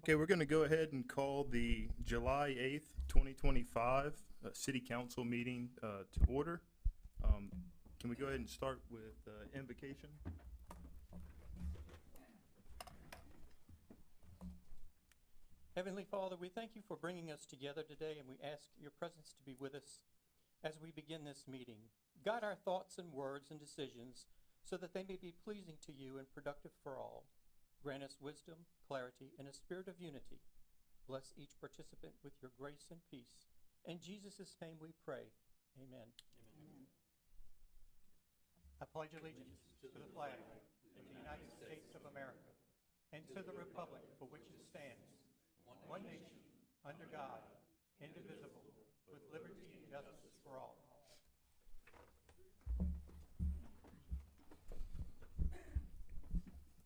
Okay, we're going to go ahead and call the July 8th, 2025 City Council meeting to order. Can we go ahead and start with invocation? Heavenly Father, we thank you for bringing us together today, and we ask your presence to be with us as we begin this meeting. Guide our thoughts and words and decisions so that they may be pleasing to you and productive for all. Grant us wisdom, clarity, and a spirit of unity. Bless each participant with your grace and peace. In Jesus' name we pray. Amen. Amen. I pledge allegiance to the flag of the United States of America and to the republic for which it stands, one nation, under God, indivisible, with liberty and justice for all.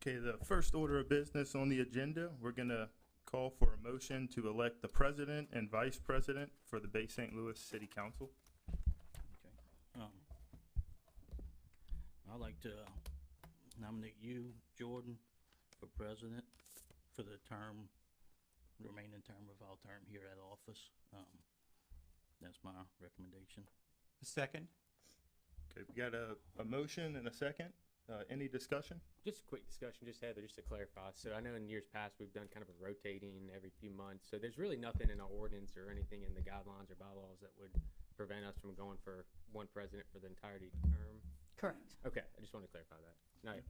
Okay, the first order of business on the agenda, we're going to call for a motion to elect the president and vice president for the Bay St. Louis City Council. Okay. I'd like to nominate you, Jordan, for president for the remaining term of our term here at office. That's my recommendation. Second. Okay, we got a motion and a second. Any discussion? Just a quick discussion, just Heather, just to clarify. So I know in years past, we've done kind of a rotating every few months. So there's really nothing in our ordinance or anything in the guidelines or bylaws that would prevent us from going for one president for the entirety of the term? Correct. Okay, I just wanted to clarify that. No, I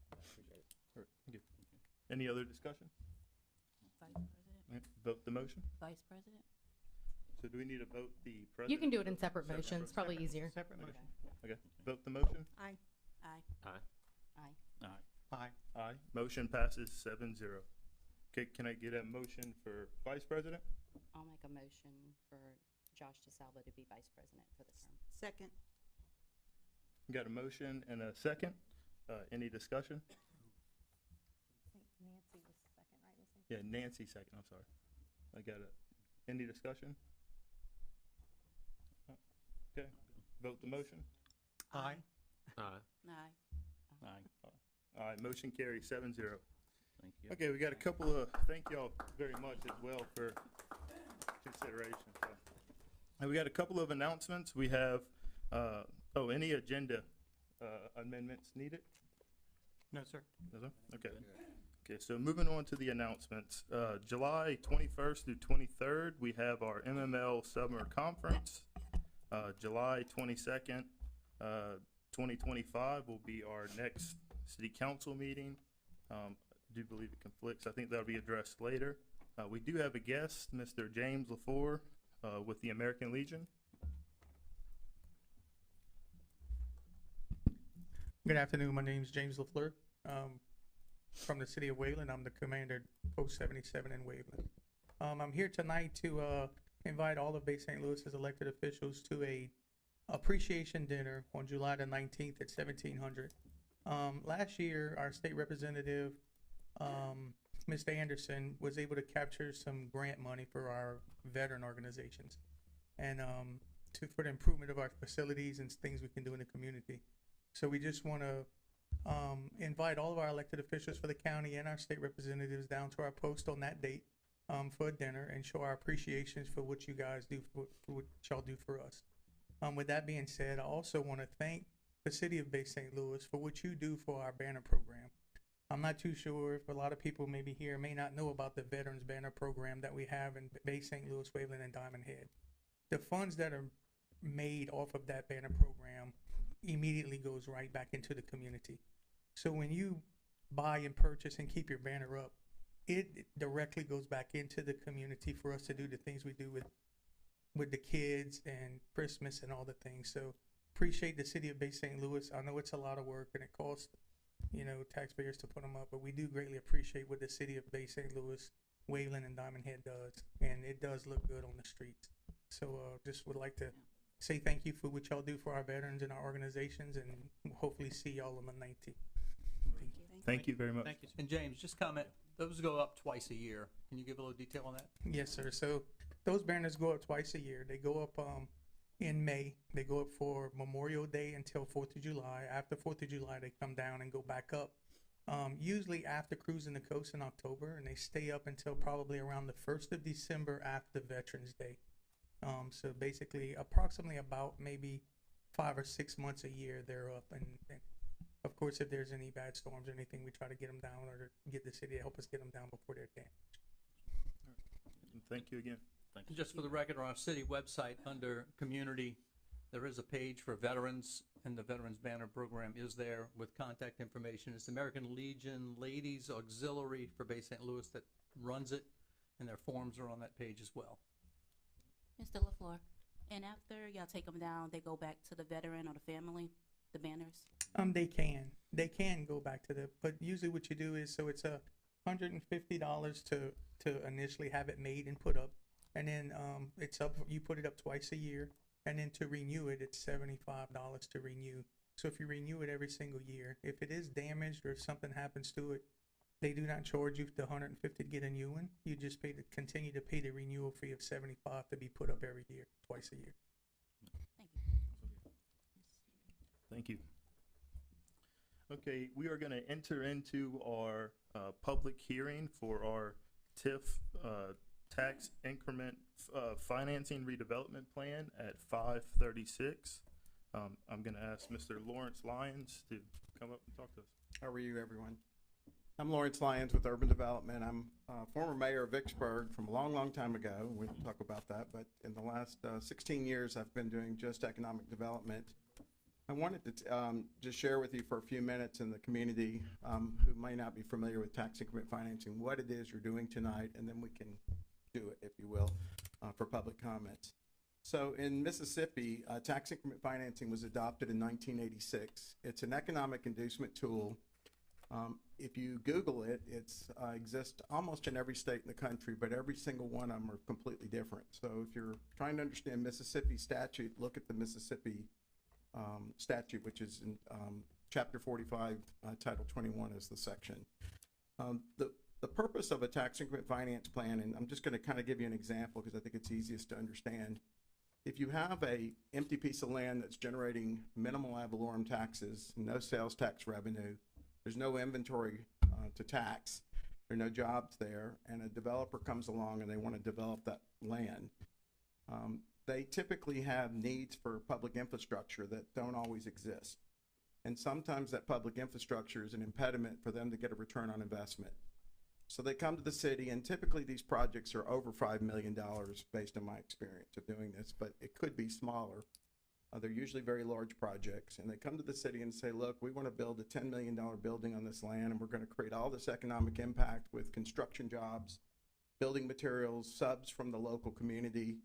appreciate it. All right, thank you. Any other discussion? Vice President? Vote the motion. Vice President? So do we need to vote the president? You can do it in separate Separate. motions, probably easier. Separate motion. Okay, vote the motion. Aye. Aye. Aye. Aye. All right. Aye. Aye. Motion passes 7-0. Okay, can I get a motion for vice president? I'll make a motion for Josh DeSalvo to be Vice President for the term. Second. Got a motion and a second. Any discussion? I think Nancy was second, right, Ms. Nancy? Yeah, Nancy second, I'm sorry. Any discussion? Okay, vote the motion. Aye. Aye. Aye. Aye. All right, motion carries 7-0. Thank you. Okay, we got a couple of, thank y'all very much as well for consideration. So, and we got a couple of announcements. We have, any agenda amendments needed? No, sir. No, sir? Okay. Okay, so moving on to the announcements. July 21st through 23rd, we have our MML Summer Conference. July 22nd, 2025 will be our next city council meeting. I do believe it conflicts. I think that'll be addressed later. We do have a guest, Mr. James LaFleur, with the American Legion. Good afternoon. My name is James LaFleur, from the city of Waveland. I'm the commander at Post 77 in Waveland. I'm here tonight to invite all of Bay St. Louis's elected officials to a appreciation dinner on July the 19th at 1700. Last year, our state representative, Mr. Anderson, was able to capture some grant money for our veteran organizations and for the improvement of our facilities and things we can do in the community. So we just want to invite all of our elected officials for the county and our state representatives down to our post on that date for a dinner and show our appreciations for what you guys do, for what y'all do for us. With that being said, I also want to thank the city of Bay St. Louis for what you do for our banner program. I'm not too sure if a lot of people maybe here may not know about the Veterans Banner program that we have in Bay St. Louis, Waveland, and Diamond Head. The funds that are made off of that banner program immediately goes right back into the community. So when you buy and purchase and keep your banner up, it directly goes back into the community for us to do the things we do with the kids and Christmas and all the things. So appreciate the city of Bay St. Louis. I know it's a lot of work and it costs, taxpayers to put them up, but we do greatly appreciate what the city of Bay St. Louis, Waveland, and Diamond Head does, and it does look good on the streets. So just would like to say thank you for what y'all do for our veterans and our organizations, and hopefully see y'all on the 19th. Thank you. Thank you very much. Thank you. And James, just comment, those go up twice a year. Can you give a little detail on that? Yes, sir. So those banners go up twice a year. They go up in May. They go up for Memorial Day until 4th of July. After 4th of July, they come down and go back up usually after cruising the coast in October, and they stay up until probably around the 1st of December after Veterans Day. So basically, approximately about maybe 5 or 6 months a year, they're up. And of course, if there's any bad storms or anything, we try to get them down or to get the city to help us get them down before they're damaged. And thank you again. Thank And you. just for the record, on our city website, under Community, there is a page for veterans, and the Veterans Banner Program is there with contact information. It's American Legion Ladies Auxiliary for Bay St. Louis that runs it, and their forms are on that page as well. Mr. LaFleur, and after y'all take them down, they go back to the veteran or the family, the banners? They can go back to but usually what you do is, so it's $150 to initially have it made and put up. And then, it's up, you put it up twice a year. And then to renew it, it's $75 to renew. So if you renew it every single year, if it is damaged or if something happens to it, they do not charge you the $150 to get a new one. You just continue to pay the renewal fee of $75 to be put up every year, twice a year. Thank you. Thank you. Okay, we are going to enter into our public hearing for our TIF tax increment financing redevelopment plan at 5:36. I'm going to ask Mr. Lawrence Lyons to come up and talk to us. How are you, everyone? I'm Lawrence Lyons with Urban Development. I'm former mayor of Vicksburg from a long, long time ago. We can talk about that, but in the last 16 years, I've been doing just economic development. I wanted to just share with you for a few minutes in the community who may not be familiar with tax increment financing, what it is you're doing tonight, and then we can do it, if you will, for public comments. So in Mississippi, tax increment financing was adopted in 1986. It's an economic inducement tool. If you Google it, it exists almost in every state in the country, but every single one of them are completely different. So if you're trying to understand Mississippi statute, look at the Mississippi statute, which is in Chapter 45, Title 21 is the section. The purpose of a tax increment finance plan, and I'm just going to kind of give you an example because I think it's easiest to understand. If you have a empty piece of land that's generating minimal ad valorem taxes, no sales tax revenue, there's no inventory to tax, there are no jobs there, and a developer comes along and they want to develop that land, they typically have needs for public infrastructure that don't always exist. And sometimes that public infrastructure is an impediment for them to get a return on investment. So they come to the city, and typically these projects are over $5 million based on my experience of doing this, but it could be smaller. They're usually very large projects, and they come to the city and say, look, we want to build a $10 million building on this land, and we're going to create all this economic impact with construction jobs, building materials, subs from the local community.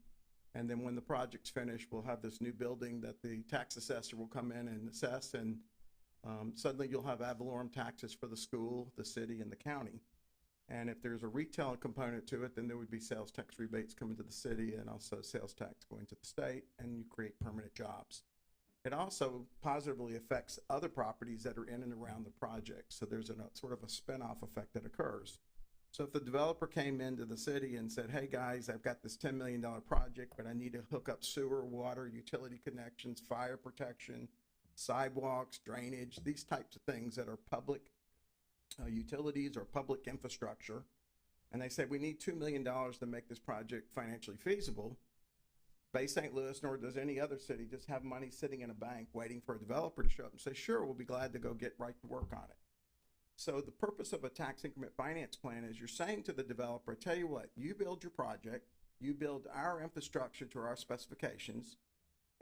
And then when the project's finished, we'll have this new building that the tax assessor will come in and assess, and suddenly you'll have ad valorem taxes for the school, the city, and the county. And if there's a retail component to it, then there would be sales tax rebates coming to the city and also sales tax going to the state, and you create permanent jobs. It also positively affects other properties that are in and around the project. So there's a sort of a spin-off effect that occurs. So if the developer came into the city and said, hey guys, I've got this $10 million project, but I need to hook up sewer, water, utility connections, fire protection, sidewalks, drainage, these types of things that are public utilities or public infrastructure, and they say we need $2 million to make this project financially feasible, Bay St. Louis, nor does any other city just have money sitting in a bank waiting for a developer to show up and say, sure, we'll be glad to go get right to work on it. So the purpose of a tax increment finance plan is you're saying to the developer, tell you what, you build your project, you build our infrastructure to our specifications,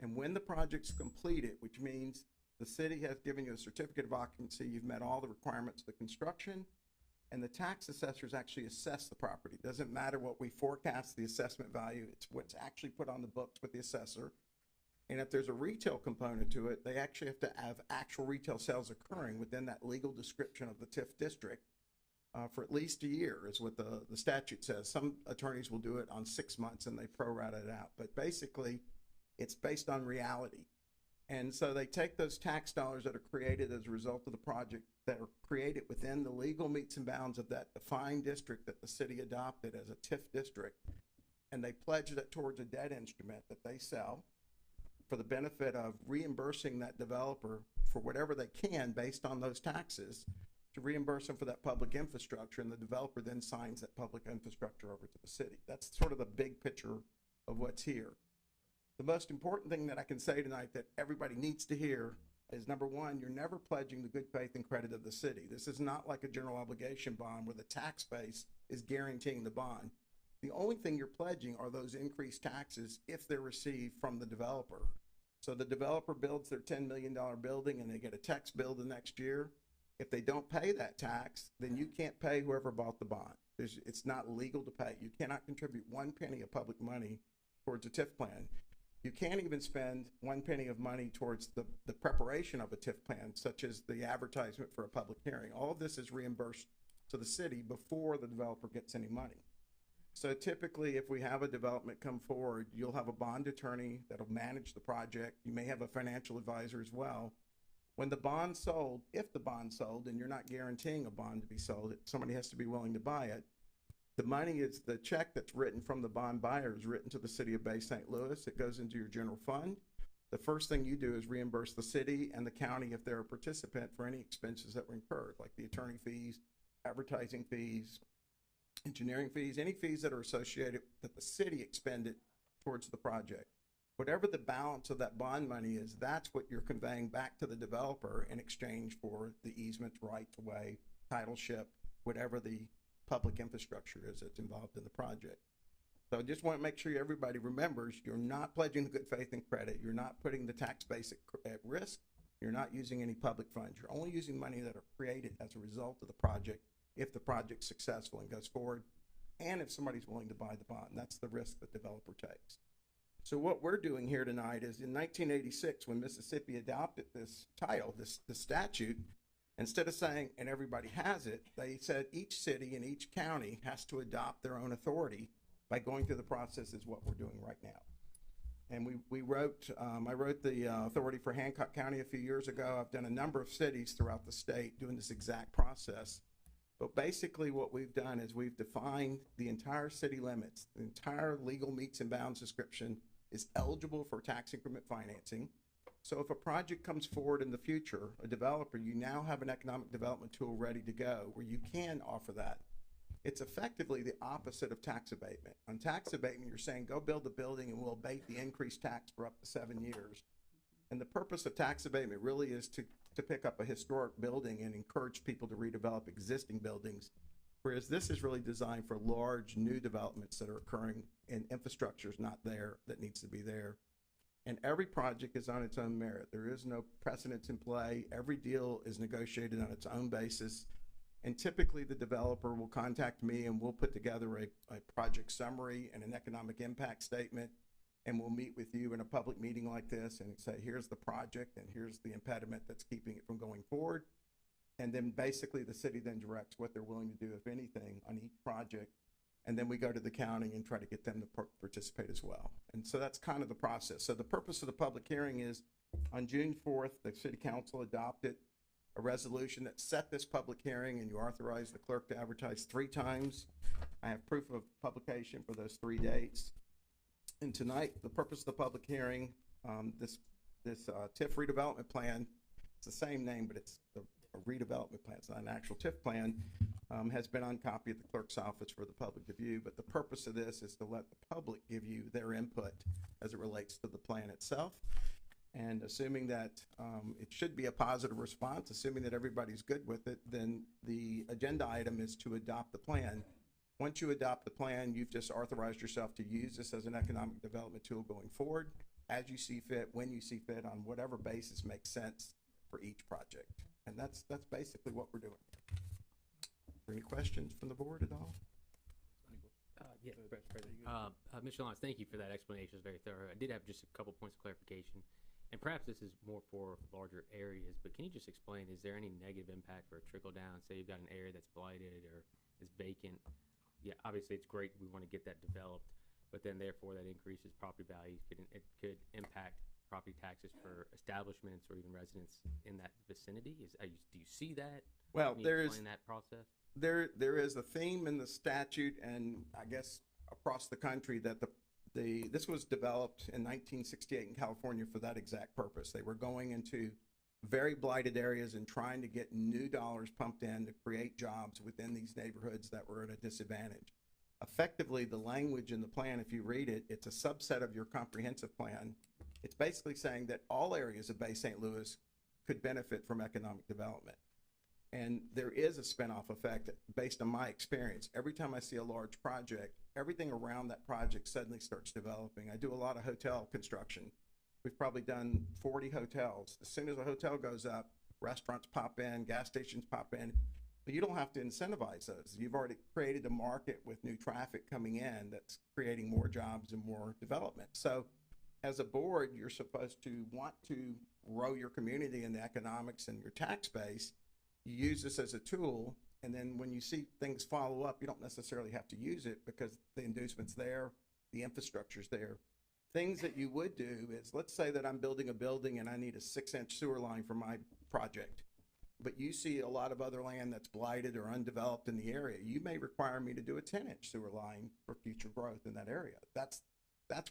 and when the project's completed, which means the city has given you a certificate of occupancy, you've met all the requirements of the construction, and the tax assessors actually assess the property. It doesn't matter what we forecast the assessment value, it's what's actually put on the books with the assessor. And if there's a retail component to it, they actually have to have actual retail sales occurring within that legal description of the TIF district for at least a year, is what the statute says. Some attorneys will do it on 6 months and they prorate it out, but basically it's based on reality. And so they take those tax dollars that are created as a result of the project, that are created within the legal metes and bounds of that defined district that the city adopted as a TIF district, and they pledge that towards a debt instrument that they sell for the benefit of reimbursing that developer for whatever they can based on those taxes to reimburse them for that public infrastructure, and the developer then signs that public infrastructure over to the city. That's sort of the big picture of what's here. The most important thing that I can say tonight that everybody needs to hear is, number one, you're never pledging the good faith and credit of the city. This is not like a general obligation bond where the tax base is guaranteeing the bond. The only thing you're pledging are those increased taxes if they're received from the developer. So the developer builds their $10 million building and they get a tax bill the next year. If they don't pay that tax, then you can't pay whoever bought the bond. It's not legal to pay. You cannot contribute 1 penny of public money towards a TIF plan. You can't even spend 1 penny of money towards the preparation of a TIF plan, such as the advertisement for a public hearing. All of this is reimbursed to the city before the developer gets any money. So typically, if we have a development come forward, you'll have a bond attorney that'll manage the project. You may have a financial advisor as well. When the bond's sold, if the bond's sold, and you're not guaranteeing a bond to be sold, somebody has to be willing to buy it. The money is the check that's written from the bond buyer is written to the city of Bay St. Louis. It goes into your general fund. The first thing you do is reimburse the city and the county if they're a participant for any expenses that were incurred, like the attorney fees, advertising fees, engineering fees, any fees that are associated that the city expended towards the project. Whatever the balance of that bond money is, that's what you're conveying back to the developer in exchange for the easement, right of way, titleship, whatever the public infrastructure is that's involved in the project. So I just want to make sure everybody remembers you're not pledging the good faith and credit. You're not putting the tax base at risk. You're not using any public funds. You're only using money that are created as a result of the project if the project's successful and goes forward, and if somebody's willing to buy the bond. That's the risk the developer takes. So what we're doing here tonight is in 1986, when Mississippi adopted this title, this statute, instead of saying, and everybody has it, they said each city and each county has to adopt their own authority by going through the process is what we're doing right now. And I wrote the authority for Hancock County a few years ago. I've done a number of cities throughout the state doing this exact process. But basically what we've done is we've defined the entire city limits. The entire legal metes and bounds description is eligible for tax increment financing. So if a project comes forward in the future, a developer, you now have an economic development tool ready to go where you can offer that. It's effectively the opposite of tax abatement. On tax abatement, you're saying, go build the building and we'll abate the increased tax for up to 7 years. And the purpose of tax abatement really is to pick up a historic building and encourage people to redevelop existing buildings. Whereas this is really designed for large new developments that are occurring and infrastructure is not there that needs to be there. And every project is on its own merit. There is no precedence in play. Every deal is negotiated on its own basis. And typically the developer will contact me and we'll put together a project summary and an economic impact statement. And we'll meet with you in a public meeting like this and say, here's the project and here's the impediment that's keeping it from going forward. And then basically the city then directs what they're willing to do, if anything, on each project. And then we go to the county and try to get them to participate as well. And so that's kind of the process. So the purpose of the public hearing is on June 4th, the city council adopted a resolution that set this public hearing, and you authorized the clerk to advertise 3 times. I have proof of publication for those 3 dates. And tonight, the purpose of the public hearing, this TIF redevelopment plan, it's the same name, but it's a redevelopment plan. It's not an actual TIF plan, has been on copy at the clerk's office for the public to view. But the purpose of this is to let the public give you their input as it relates to the plan itself. And assuming that it should be a positive response, assuming that everybody's good with it, then the agenda item is to adopt the plan. Once you adopt the plan, you've just authorized yourself to use this as an economic development tool going forward, as you see fit, when you see fit, on whatever basis makes sense for each project. And that's basically what we're doing. Are there any questions from the board at all? Yes, President. Mr. Lyons, thank you for that explanation. It was very thorough. I did have just a couple points of clarification. And perhaps this is more for larger areas, but can you just explain, is there any negative impact for a trickle down? Say you've got an area that's blighted or is vacant. Yeah, obviously it's great. We want to get that developed, but then therefore that increases property values. It could impact property taxes for establishments or even residents in that vicinity. Do you see that? Well, there is that process. There is a theme in the statute, and I guess across the country, that this was developed in 1968 in California for that exact purpose. They were going into very blighted areas and trying to get new dollars pumped in to create jobs within these neighborhoods that were at a disadvantage. Effectively, the language in the plan, if you read it, it's a subset of your comprehensive plan. It's basically saying that all areas of Bay St. Louis could benefit from economic development. And there is a spin-off effect based on my experience. Every time I see a large project, everything around that project suddenly starts developing. I do a lot of hotel construction. We've probably done 40 hotels. As soon as a hotel goes up, restaurants pop in, gas stations pop in, but you don't have to incentivize those. You've already created a market with new traffic coming in that's creating more jobs and more development. So as a board, you're supposed to want to grow your community and the economics and your tax base. You use this as a tool, and then when you see things follow up, you don't necessarily have to use it because the inducement's there, the infrastructure's there. Things that you would do is, let's say that I'm building a building and I need a 6-inch sewer line for my project, but you see a lot of other land that's blighted or undeveloped in the area. You may require me to do a 10-inch sewer line for future growth in that area. That's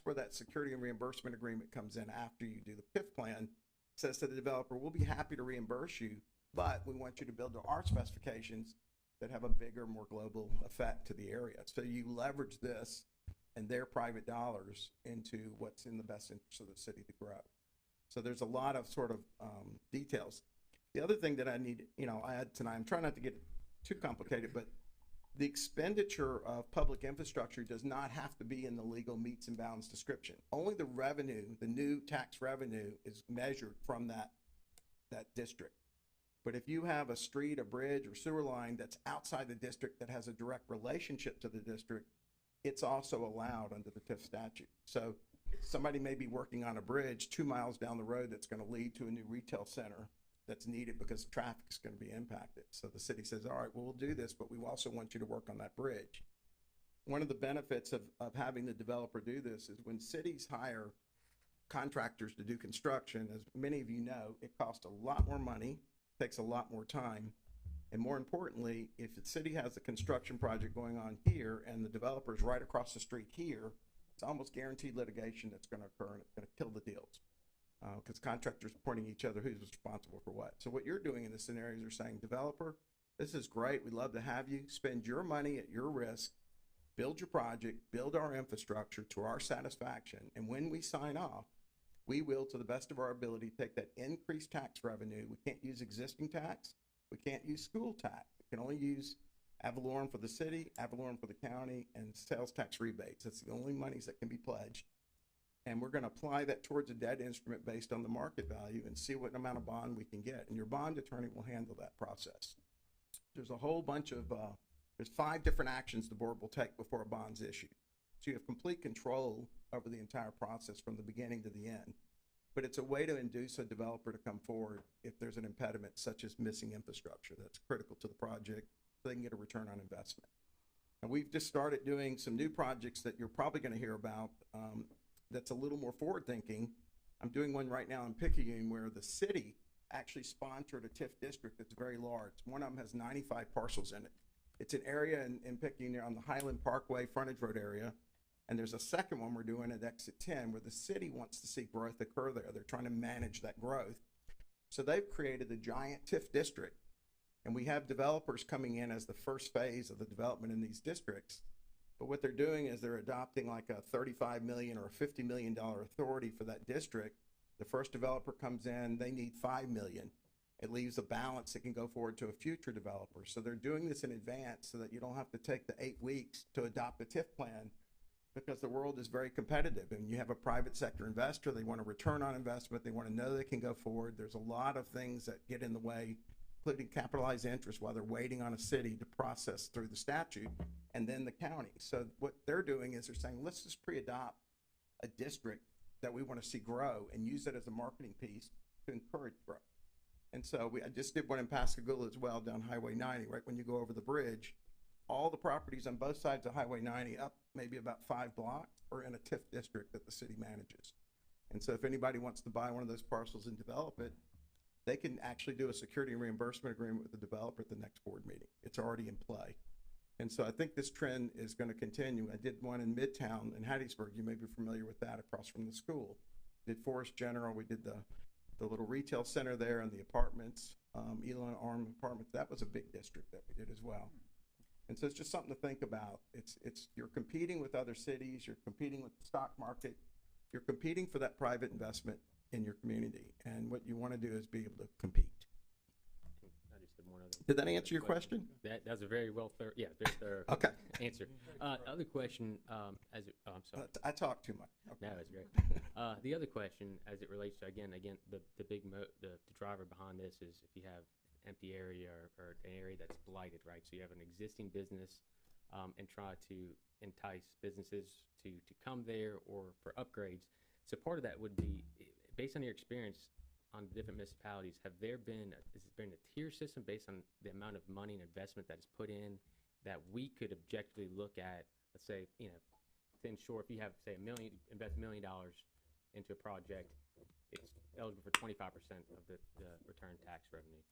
where that security and reimbursement agreement comes in after you do the PIF plan. It says to the developer, we'll be happy to reimburse you, but we want you to build to our specifications that have a bigger, more global effect to the area. So you leverage this and their private dollars into what's in the best interest of the city to grow. So there's a lot of sort of details. The other thing that I need, I had tonight, I'm trying not to get too complicated, but the expenditure of public infrastructure does not have to be in the legal metes and bounds description. Only the revenue, the new tax revenue, is measured from that district. But if you have a street, a bridge, or sewer line that's outside the district that has a direct relationship to the district, it's also allowed under the TIF statute. So somebody may be working on a bridge 2 miles down the road that's going to lead to a new retail center that's needed because traffic is going to be impacted. So the city says, all right, well, we'll do this, but we also want you to work on that bridge. One of the benefits of having the developer do this is when cities hire contractors to do construction, as many of you know, it costs a lot more money, takes a lot more time. And more importantly, if the city has a construction project going on here and the developer's right across the street here, it's almost guaranteed litigation that's going to occur, and it's going to kill the deals. Because contractors are pointing at each other who's responsible for what. So what you're doing in this scenario is you're saying, developer, this is great. We'd love to have you spend your money at your risk, build your project, build our infrastructure to our satisfaction. And when we sign off, we will, to the best of our ability, take that increased tax revenue. We can't use existing tax. We can't use school tax. We can only use ad valorem for the city, ad valorem for the county, and sales tax rebates. That's the only monies that can be pledged. And we're going to apply that towards a debt instrument based on the market value and see what amount of bond we can get. And your bond attorney will handle that process. There's a whole bunch of, there's 5 different actions the board will take before a bond's issued. So you have complete control over the entire process from the beginning to the end. But it's a way to induce a developer to come forward if there's an impediment such as missing infrastructure that's critical to the project so they can get a return on investment. And we've just started doing some new projects that you're probably going to hear about that's a little more forward thinking. I'm doing one right now in Picayune where the city actually sponsored a TIF district that's very large. One of them has 95 parcels in it. It's an area in Picayune on the Highland Parkway frontage road area. And there's a second one we're doing at Exit 10 where the city wants to see growth occur there. They're trying to manage that growth. So they've created a giant TIF district. And we have developers coming in as the first phase of the development in these districts. But what they're doing is they're adopting like a $35 million or a $50 million authority for that district. The first developer comes in, they need $5 million. It leaves a balance that can go forward to a future developer. So they're doing this in advance so that you don't have to take the 8 weeks to adopt a TIF plan, because the world is very competitive. And you have a private sector investor, they want a return on investment, they want to know they can go forward. There's a lot of things that get in the way, including capitalized interest while they're waiting on a city to process through the statute and then the county. So what they're doing is they're saying, let's just pre-adopt a district that we want to see grow and use it as a marketing piece to encourage growth. And so I just did one in Pascagoula as well, down Highway 90, right when you go over the bridge. All the properties on both sides of Highway 90 up maybe about 5 blocks are in a TIF district that the city manages. And so if anybody wants to buy one of those parcels and develop it, they can actually do a security and reimbursement agreement with the developer at the next board meeting. It's already in play. And so I think this trend is going to continue. I did one in Midtown in Hattiesburg. You may be familiar with that, across from the school. Did Forest General. We did the the little retail center there and the apartments, Elon Arm Apartments, that was a big district that we did as well. And so it's just something to think about. You're competing with other cities, you're competing with the stock market, you're competing for that private investment in your community. And what you want to do is be able to compete. I just had one other. Did that answer your question? That was a very very thorough Okay. answer. Other question, I'm sorry. I talk too much. Okay. No, that's great. The other question, as it relates to again, the driver behind this is if you have an empty area or an area that's blighted, right? So you have an existing business, and try to entice businesses to come there or for upgrades. So part of that would be, based on your experience on different municipalities, has there been a tier system based on the amount of money and investment that is put in that we could objectively look at? Let's say, to ensure if you have, say, invest $1 million into a project, it's eligible for 25% of the return tax revenue.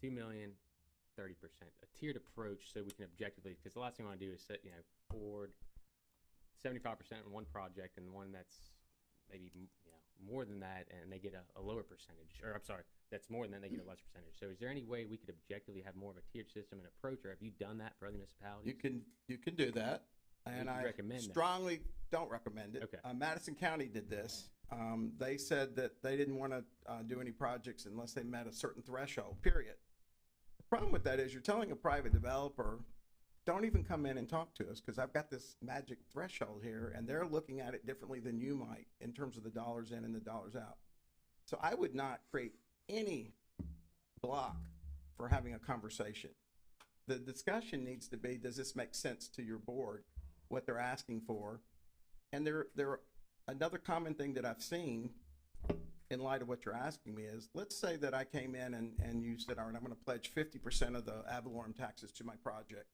2 million, 30%. A tiered approach so we can objectively, because the last thing I want to do is set, forward 75% in one project and one that's maybe more than that, and they get a lower percentage, or I'm sorry, that's more than that, they get a less percentage. So is there any way we could objectively have more of a tiered system and approach, or have you done that for other municipalities? You can do that, and I recommend that. strongly don't recommend it. Okay. Madison County did this. They said that they didn't want to do any projects unless they met a certain threshold, period. The problem with that is you're telling a private developer, don't even come in and talk to us because I've got this magic threshold here, and they're looking at it differently than you might in terms of the dollars in and the dollars out. So I would not create any block for having a conversation. The discussion needs to be, does this make sense to your board, what they're asking for? And another common thing that I've seen in light of what you're asking me is, let's say that I came in and you said, all right, I'm going to pledge 50% of the ad valorem taxes to my project.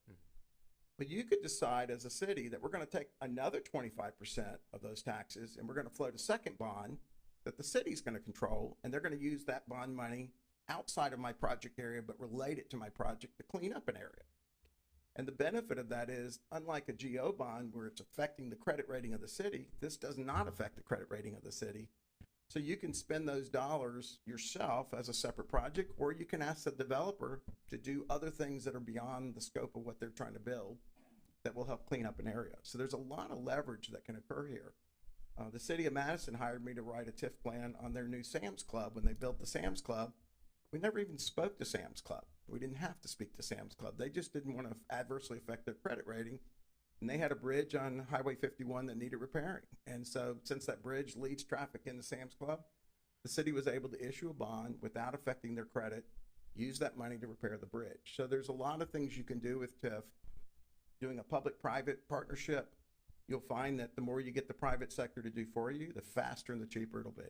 But you could decide as a city that we're going to take another 25% of those taxes and we're going to float a second bond that the city's going to control, and they're going to use that bond money outside of my project area but relate it to my project to clean up an area. And the benefit of that is, unlike a GO bond where it's affecting the credit rating of the city, this does not affect the credit rating of the city. So you can spend those dollars yourself as a separate project, or you can ask the developer to do other things that are beyond the scope of what they're trying to build that will help clean up an area. So there's a lot of leverage that can occur here. The city of Madison hired me to write a TIF plan on their new Sam's Club. When they built the Sam's Club, we never even spoke to Sam's Club. We didn't have to speak to Sam's Club. They just didn't want to adversely affect their credit rating. And they had a bridge on Highway 51 that needed repairing. And so since that bridge leads traffic into Sam's Club, the city was able to issue a bond without affecting their credit, use that money to repair the bridge. So there's a lot of things you can do with TIF. Doing a public-private partnership, you'll find that the more you get the private sector to do for you, the faster and the cheaper it'll be.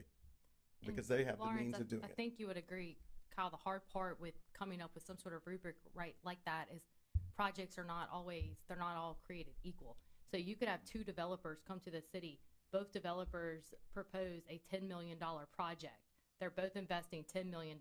Because they have the means of doing I it. think you would agree, Kyle, the hard part with coming up with some sort of rubric right like that is projects are not all created equal. So you could have two developers come to the city. Both developers propose a $10 million project. They're both investing $10 million.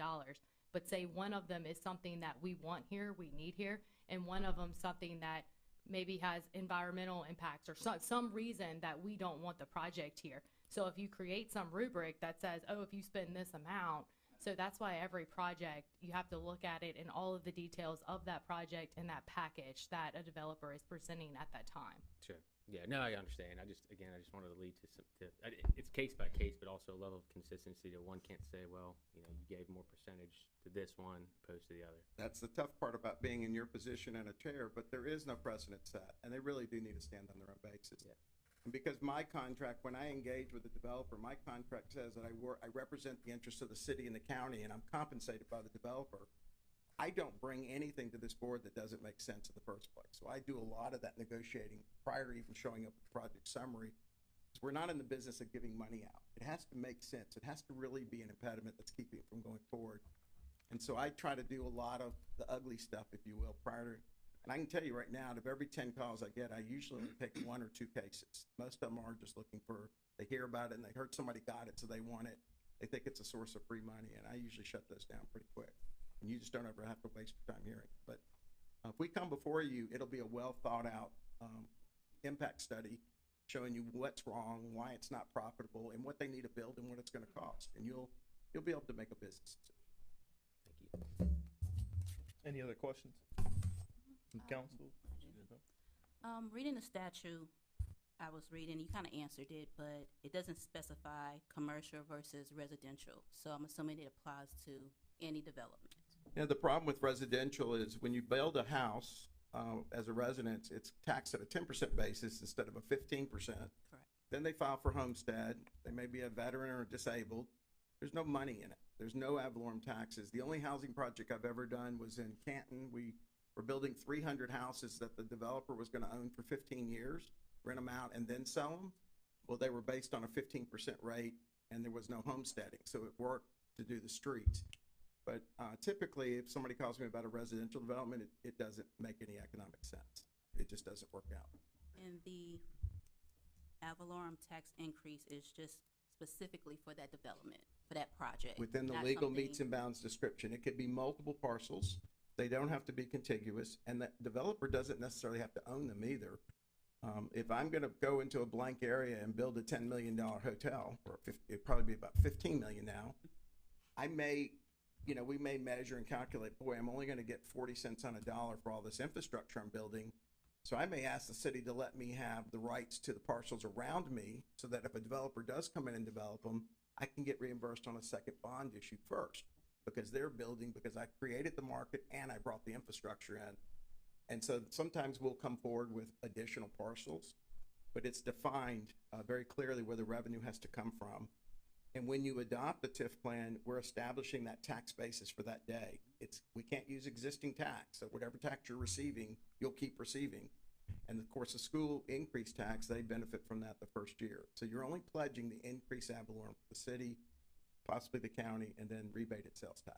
But say one of them is something that we want here, we need here, and one of them something that maybe has environmental impacts or some reason that we don't want the project here. So if you create some rubric that says, oh, if you spend this amount, so that's why every project, you have to look at it in all of the details of that project and that package that a developer is presenting at that time. Sure. Yeah, no, I understand. I just wanted to lead to it's case by case, but also a level of consistency that one can't say, well, you gave more percentage to this one opposed to the other. That's the tough part about being in your position in a chair, but there is no precedent set, and they really do need to stand on their own basis. Yeah. And because my contract, when I engage with the developer, my contract says that I represent the interests of the city and the county, and I'm compensated by the developer. I don't bring anything to this board that doesn't make sense in the first place. So I do a lot of that negotiating prior to even showing up with the project summary. We're not in the business of giving money out. It has to make sense. It has to really be an impediment that's keeping it from going forward. And so I try to do a lot of the ugly stuff, if you will, prior to, and I can tell you right now, out of every 10 calls I get, I usually only take 1 or 2 cases. Most of them are just looking for, they hear about it and they heard somebody got it, so they want it. They think it's a source of free money, and I usually shut those down pretty quick. And you just don't ever have to waste your time hearing. But if we come before you, it'll be a well thought out impact study showing you what's wrong, why it's not profitable, and what they need to build and what it's going to cost. And you'll you'll be able to make a business decision. Thank you. Any other questions from council? Reading the statute, I was reading, you kind of answered it, but it doesn't specify commercial versus residential. So I'm assuming it applies to any development. You know, the problem with residential is when you build a house, as a residence, it's taxed at a 10% basis instead of a 15%. Correct. Then they file for homestead. They may be a veteran or disabled. There's no money in it. There's no ad valorem taxes. The only housing project I've ever done was in Canton. We were building 300 houses that the developer was going to own for 15 years, rent them out, and then sell them. Well, they were based on a 15% rate, and there was no homesteading, so it worked to do the streets. But typically, if somebody calls me about a residential development, it doesn't make any economic sense. It just doesn't work out. And the ad valorem tax increase is just specifically for that development, for that project. Within the not legal something- meets and bounds description, it could be multiple parcels. They don't have to be contiguous, and the developer doesn't necessarily have to own them either. If I'm gonna go into a blank area and build a $10 million hotel, or it'd probably be about 15 million now, I may, we may measure and calculate, boy, I'm only gonna get 40 cents on a dollar for all this infrastructure I'm building. So I may ask the city to let me have the rights to the parcels around me, so that if a developer does come in and develop them, I can get reimbursed on a second bond issue first, because they're building, because I created the market and I brought the infrastructure in. And so sometimes we'll come forward with additional parcels, but it's defined very clearly where the revenue has to come from. And when you adopt the TIF plan, we're establishing that tax basis for that day. We can't use existing tax, so whatever tax you're receiving, you'll keep receiving. And of course, the school increase tax, they benefit from that the first year. So you're only pledging the increased ad valorem for the city, possibly the county, and then rebated sales tax.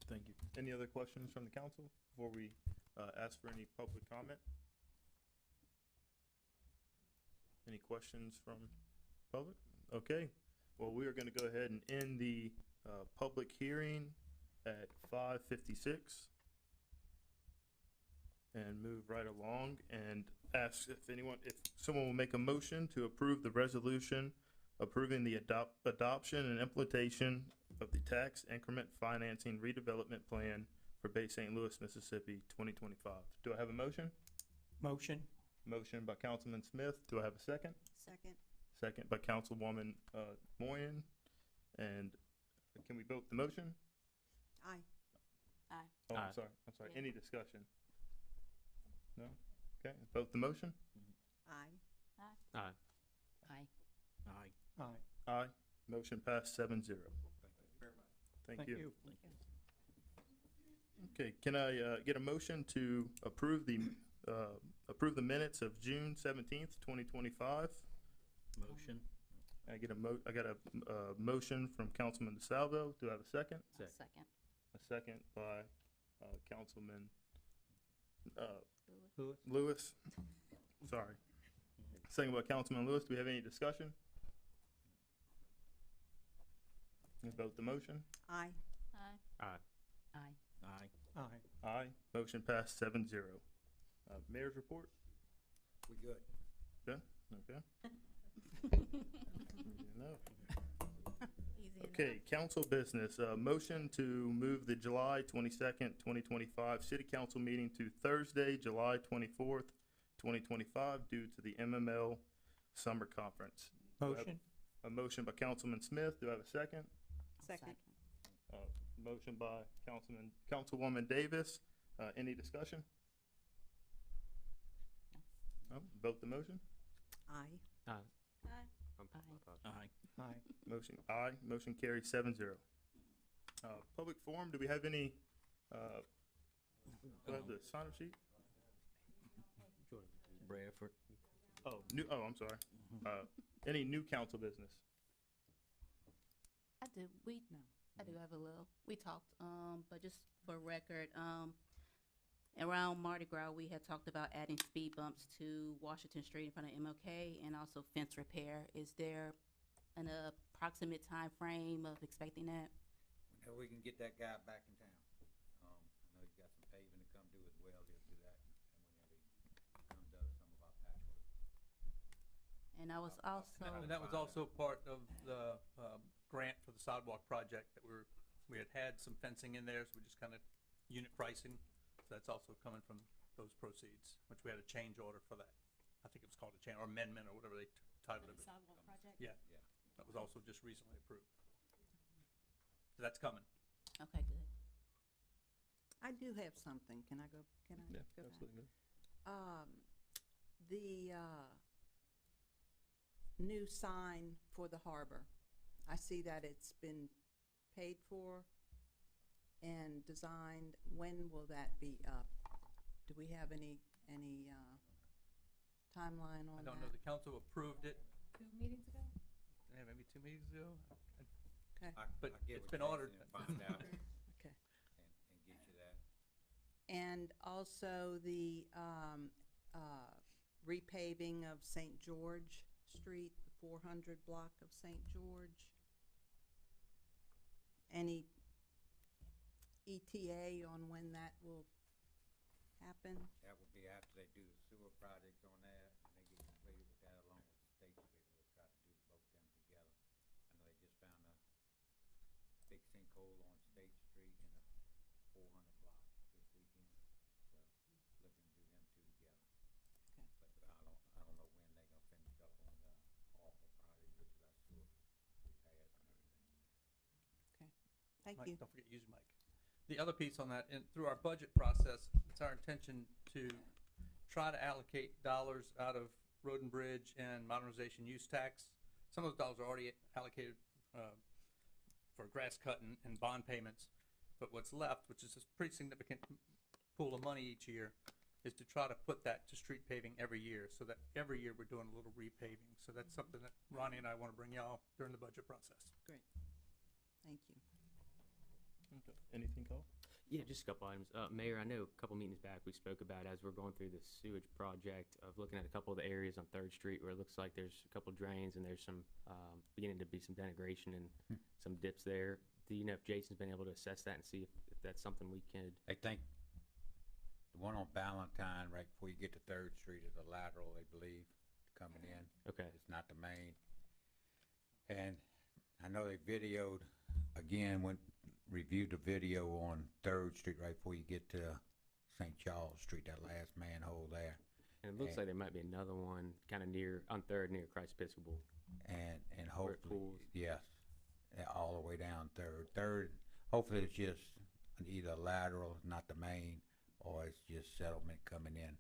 Thank you. Any other questions from the council before we ask for any public comment? Any questions from public? Okay. Well, we are going to go ahead and end the public hearing at 5:56 and move right along and ask if someone will make a motion to approve the resolution approving the adoption and implementation of the tax increment financing redevelopment plan for Bay St. Louis, Mississippi, 2025. Do I have a motion? Motion. Motion by Councilman Smith. Do I have a second? Second. Second by Councilwoman Moyen. And can we vote the motion? Aye. Aye. Oh, Aye. I'm sorry. Yeah. Any discussion? No? Okay, vote the motion. Aye. Aye. Aye. Aye. Aye. Aye. Motion passed 7-0. Thank you very much. Thank you. Okay, can I get a motion to approve the minutes of June 17th, 2025? Motion. I got a motion from Councilman DeSalvo. Do I have a second? I'll second. A second by Councilman Lewis. Lewis. Sorry. Second by Councilman Lewis. Do we have any discussion? You vote the motion. Aye. Aye. Aye. Aye. Aye. Aye. Aye. Motion passed 7-0. Mayor's report? We good? Done? Okay. No. Easy Okay, council business, motion to move the July 22nd, 2025 city council meeting to Thursday, July 24th, 2025 due to the MML summer conference. Do I have Motion. A motion by Councilman Smith. Do I have a second? I'll Second. Motion by Councilwoman Davis. Any discussion? No. Vote the motion. Aye. Aye. Aye. Aye. Aye. Aye. Motion carries 7-0. Public forum, do we have any, do I have the sign-up sheet? Bradford. I'm sorry. Any new council business? I do. I do have a little. We talked, but just for record, around Mardi Gras, we had talked about adding speed bumps to Washington Street in front of MLK and also fence repair. Is there an approximate time frame of expecting that? Whenever we can get that guy back in town. I know he's got some paving to come do as well, he'll do that. And whenever he comes, does some of our patchwork. And I was also, I'll And that was also part of the grant for the sidewalk project that we had some fencing in there, so we just kind of unit pricing. So that's also coming from those proceeds, which we had a change order for that. I think it was called a change, or amendment, or whatever they titled it. Sidewalk project? Yeah, Yeah. that was also just recently approved. So that's coming. Okay, good. I do have something. Can I go? Can I go back? The new sign for the harbor. I see that it's been paid for and designed. When will that be up? Do we have any timeline on I that? don't know, the council approved it, 2 meetings ago? maybe 2 meetings ago. Okay. But I'll get it's with been Jason ordered. and find out Okay. and get you that. And also the repaving of St. George Street, the 400 block of St. George. Any ETA on when that will happen? That will be after they do the sewer projects on that, and they get completed with that along with State Street. We'll try to do both of them together. I know they just found a big sinkhole on State Street in the 400 block this weekend, so looking to do them two together. Okay. But I don't know when they're gonna finish up on the ARPA project, which is our sewer repairs and everything in there. Thank Mike, you. don't forget to use Mike. The other piece on that, and through our budget process, it's our intention to try to allocate dollars out of road and bridge and modernization use tax. Some of those dollars are already allocated for grass cutting and bond payments. But what's left, which is a pretty significant pool of money each year, is to try to put that to street paving every year, so that every year we're doing a little repaving. So that's something that Ronnie and I want to bring y'all during the budget process. Great. Thank you. Okay. Anything, Cole? Yeah, just a couple items. Mayor, I know a couple meetings back we spoke about as we're going through the sewage project of looking at a couple of the areas on 3rd Street where it looks like there's a couple drains and there's some beginning to be some denigration and some dips there. Do you know if Jason's been able to assess that and see if that's something we could? They think the one on Ballantyne, right before you get to 3rd Street, is a lateral, they believe, coming in. Okay. It's not the main. And I know they videoed, again, reviewed the video on 3rd Street right before you get to St. Charles Street, that last manhole there. And it looks like there might be another one kind of near, on 3rd, near Christ Episcopal. And Where it hopefully, pools. yes, all the way down 3rd. 3rd, hopefully it's just either lateral, not the main, or it's just settlement coming in.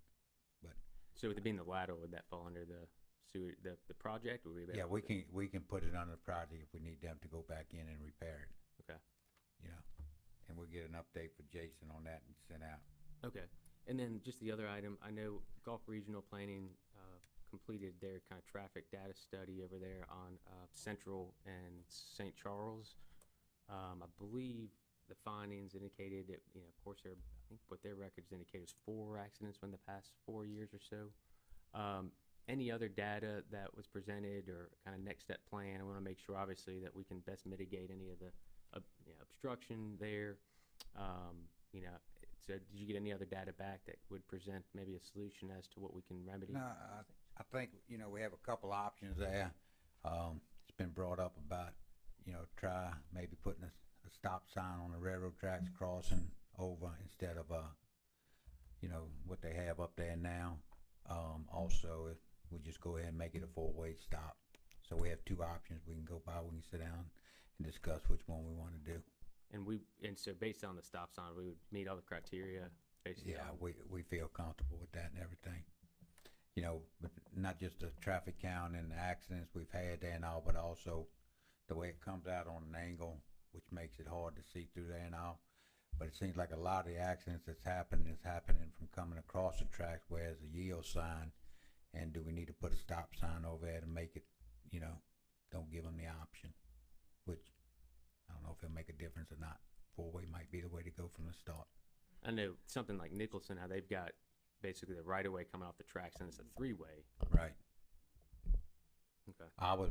So with it being the lateral, would that fall under the sewer, the project? Or would we be Yeah, able to- we can put it on the project if we need them to go back in and repair it. Okay. You know, and we'll get an update for Jason on that and send out. Okay. And then just the other item, I know Gulf Regional Planning completed their kind of traffic data study over there on Central and St. Charles. I believe the findings indicated that, you know, of course, I think what their records indicate is 4 accidents in the past 4 years or so. Any other data that was presented or kind of next step plan? I want to make sure, obviously, that we can best mitigate any of the obstruction there. You know, so did you get any other data back that would present maybe a solution as to what we can remedy? No, I think, you know, we have a couple options there. It's been brought up about, you know, try maybe putting a stop sign on the railroad tracks crossing over instead of, you know, what they have up there now. Also, if we just go ahead and make it a 4-way stop. So we have 2 options. We can go by, we can sit down and discuss which one we want to do. And so based on the stop sign, we would meet all the criteria basically. Yeah, we feel comfortable with that and everything. You know, but not just the traffic count and the accidents we've had there and all, but also the way it comes out on an angle, which makes it hard to see through there and all. But it seems like a lot of the accidents that's happening is happening from coming across the tracks where there's a yield sign. And do we need to put a stop sign over there to make it, you know, don't give them the option, which I don't know if it'll make a difference or not. 4-way might be the way to go from the start. I know something like Nicholson, how they've got basically the right of way coming off the tracks and it's a 3-way. Right. Okay. Ours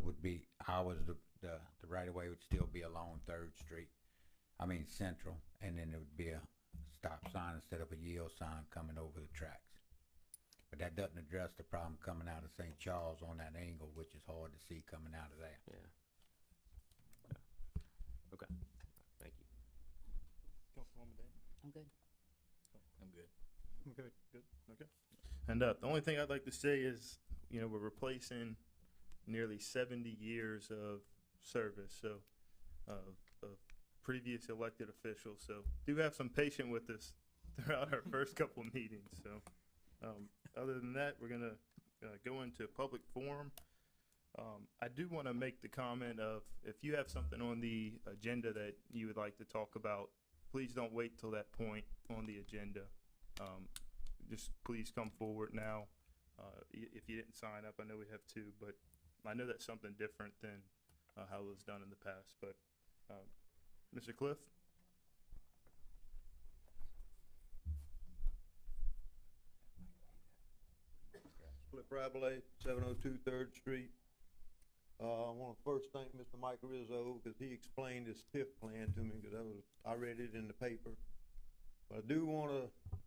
the right of way would still be along 3rd Street. I mean Central, and then there would be a stop sign instead of a yield sign coming over the tracks. But that doesn't address the problem coming out of St. Charles on that angle, which is hard to see coming out of there. Yeah. I'm good. I'm good. Good, good, okay. And the only thing I'd like to say is, you know, we're replacing nearly 70 years of service, so, of previous elected officials, so do have some patience with us throughout our first couple of meetings, so. Other than that, we're gonna go into public forum. I do want to make the comment of, if you have something on the agenda that you would like to talk about, please don't wait till that point on the agenda. Just please come forward now. If you didn't sign up, I know we have two, but I know that's something different than how it was done in the past. But Mr. Cliff? Cliff Rabelais, 702 3rd Street. I want to first thank Mr. Mike Rizzo because he explained his TIF plan to me because I read it in the paper. But I do want to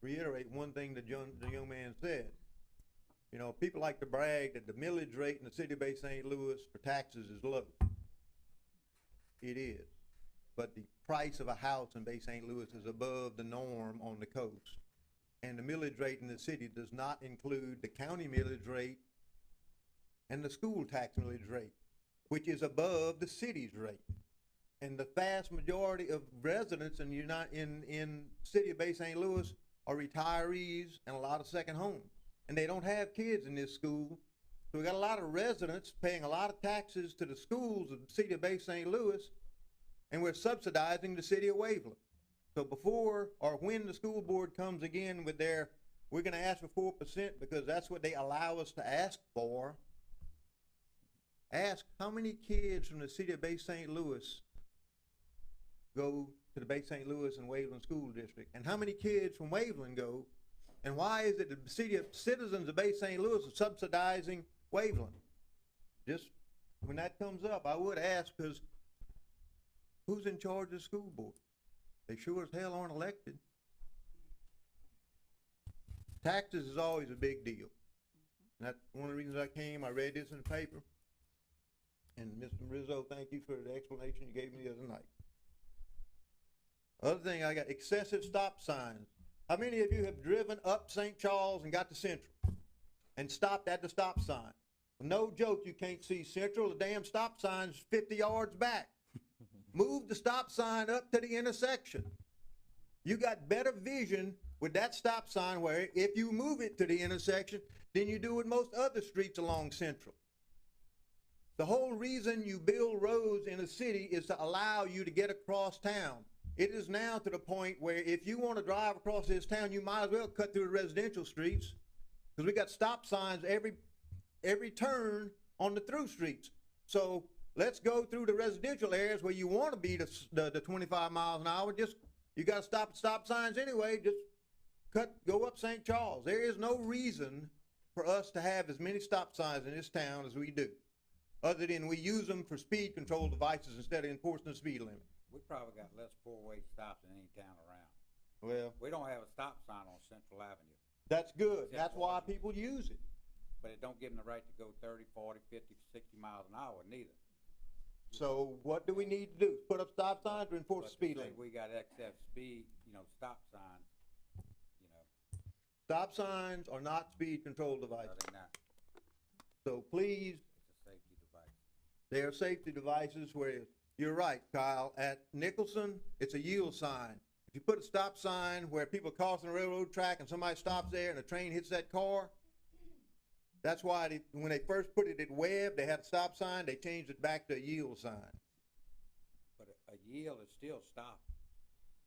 reiterate one thing that the young man said. You know, people like to brag that the millage rate in the city of Bay St. Louis for taxes is low. It is. But the price of a house in Bay St. Louis is above the norm on the coast. And the millage rate in the city does not include the county millage rate and the school tax millage rate, which is above the city's rate. And the vast majority of residents in city of Bay St. Louis are retirees and a lot of second homes. And they don't have kids in this school. So we got a lot of residents paying a lot of taxes to the schools of the city of Bay St. Louis, and we're subsidizing the city of Waveland. So before or when the school board comes again with their, we're gonna ask for 4% because that's what they allow us to ask for. Ask how many kids from the city of Bay St. Louis go to the Bay St. Louis and Waveland School District, and how many kids from Waveland go, and why is it the citizens of Bay St. Louis are subsidizing Waveland? Just when that comes up, I would ask, because who's in charge of the school board? They sure as hell aren't elected. Taxes is always a big deal. And that's one of the reasons I came. I read this in the paper. And Mr. Rizzo, thank you for the explanation you gave me the other night. Other thing, I got excessive stop signs. How many of you have driven up St. Charles and got to Central and stopped at the stop sign? No joke, you can't see Central. The damn stop sign's 50 yards back. Move the stop sign up to the intersection. You got better vision with that stop sign where if you move it to the intersection, than you do with most other streets along Central. The whole reason you build roads in a city is to allow you to get across town. It is now to the point where if you want to drive across this town, you might as well cut through the residential streets, because we got stop signs every turn on the through streets. So let's go through the residential areas where you want to be the 25 miles an hour. Just, you got to stop at stop signs anyway. Just go up St. Charles. There is no reason for us to have as many stop signs in this town as we do, other than we use them for speed control devices instead of enforcing the speed limit. We probably got less four-way stops in any town around. Well, We don't have a stop sign on Central Avenue, that's good. That's why people use it. but it don't give them the right to go 30, 40, 50, 60 miles an hour neither. So what do we need to do? Put up stop signs or enforce the But to speed say limit? we got excess speed, stop signs, Stop signs are not speed control no, devices. they're not. So please, It's a safety device. they are safety devices where, you're right, Kyle, at Nicholson, it's a yield sign. If you put a stop sign where people are crossing the railroad track and somebody stops there and a train hits that car, that's why when they first put it at Webb, they had a stop sign, they changed it back to a yield sign. But a yield is still stop.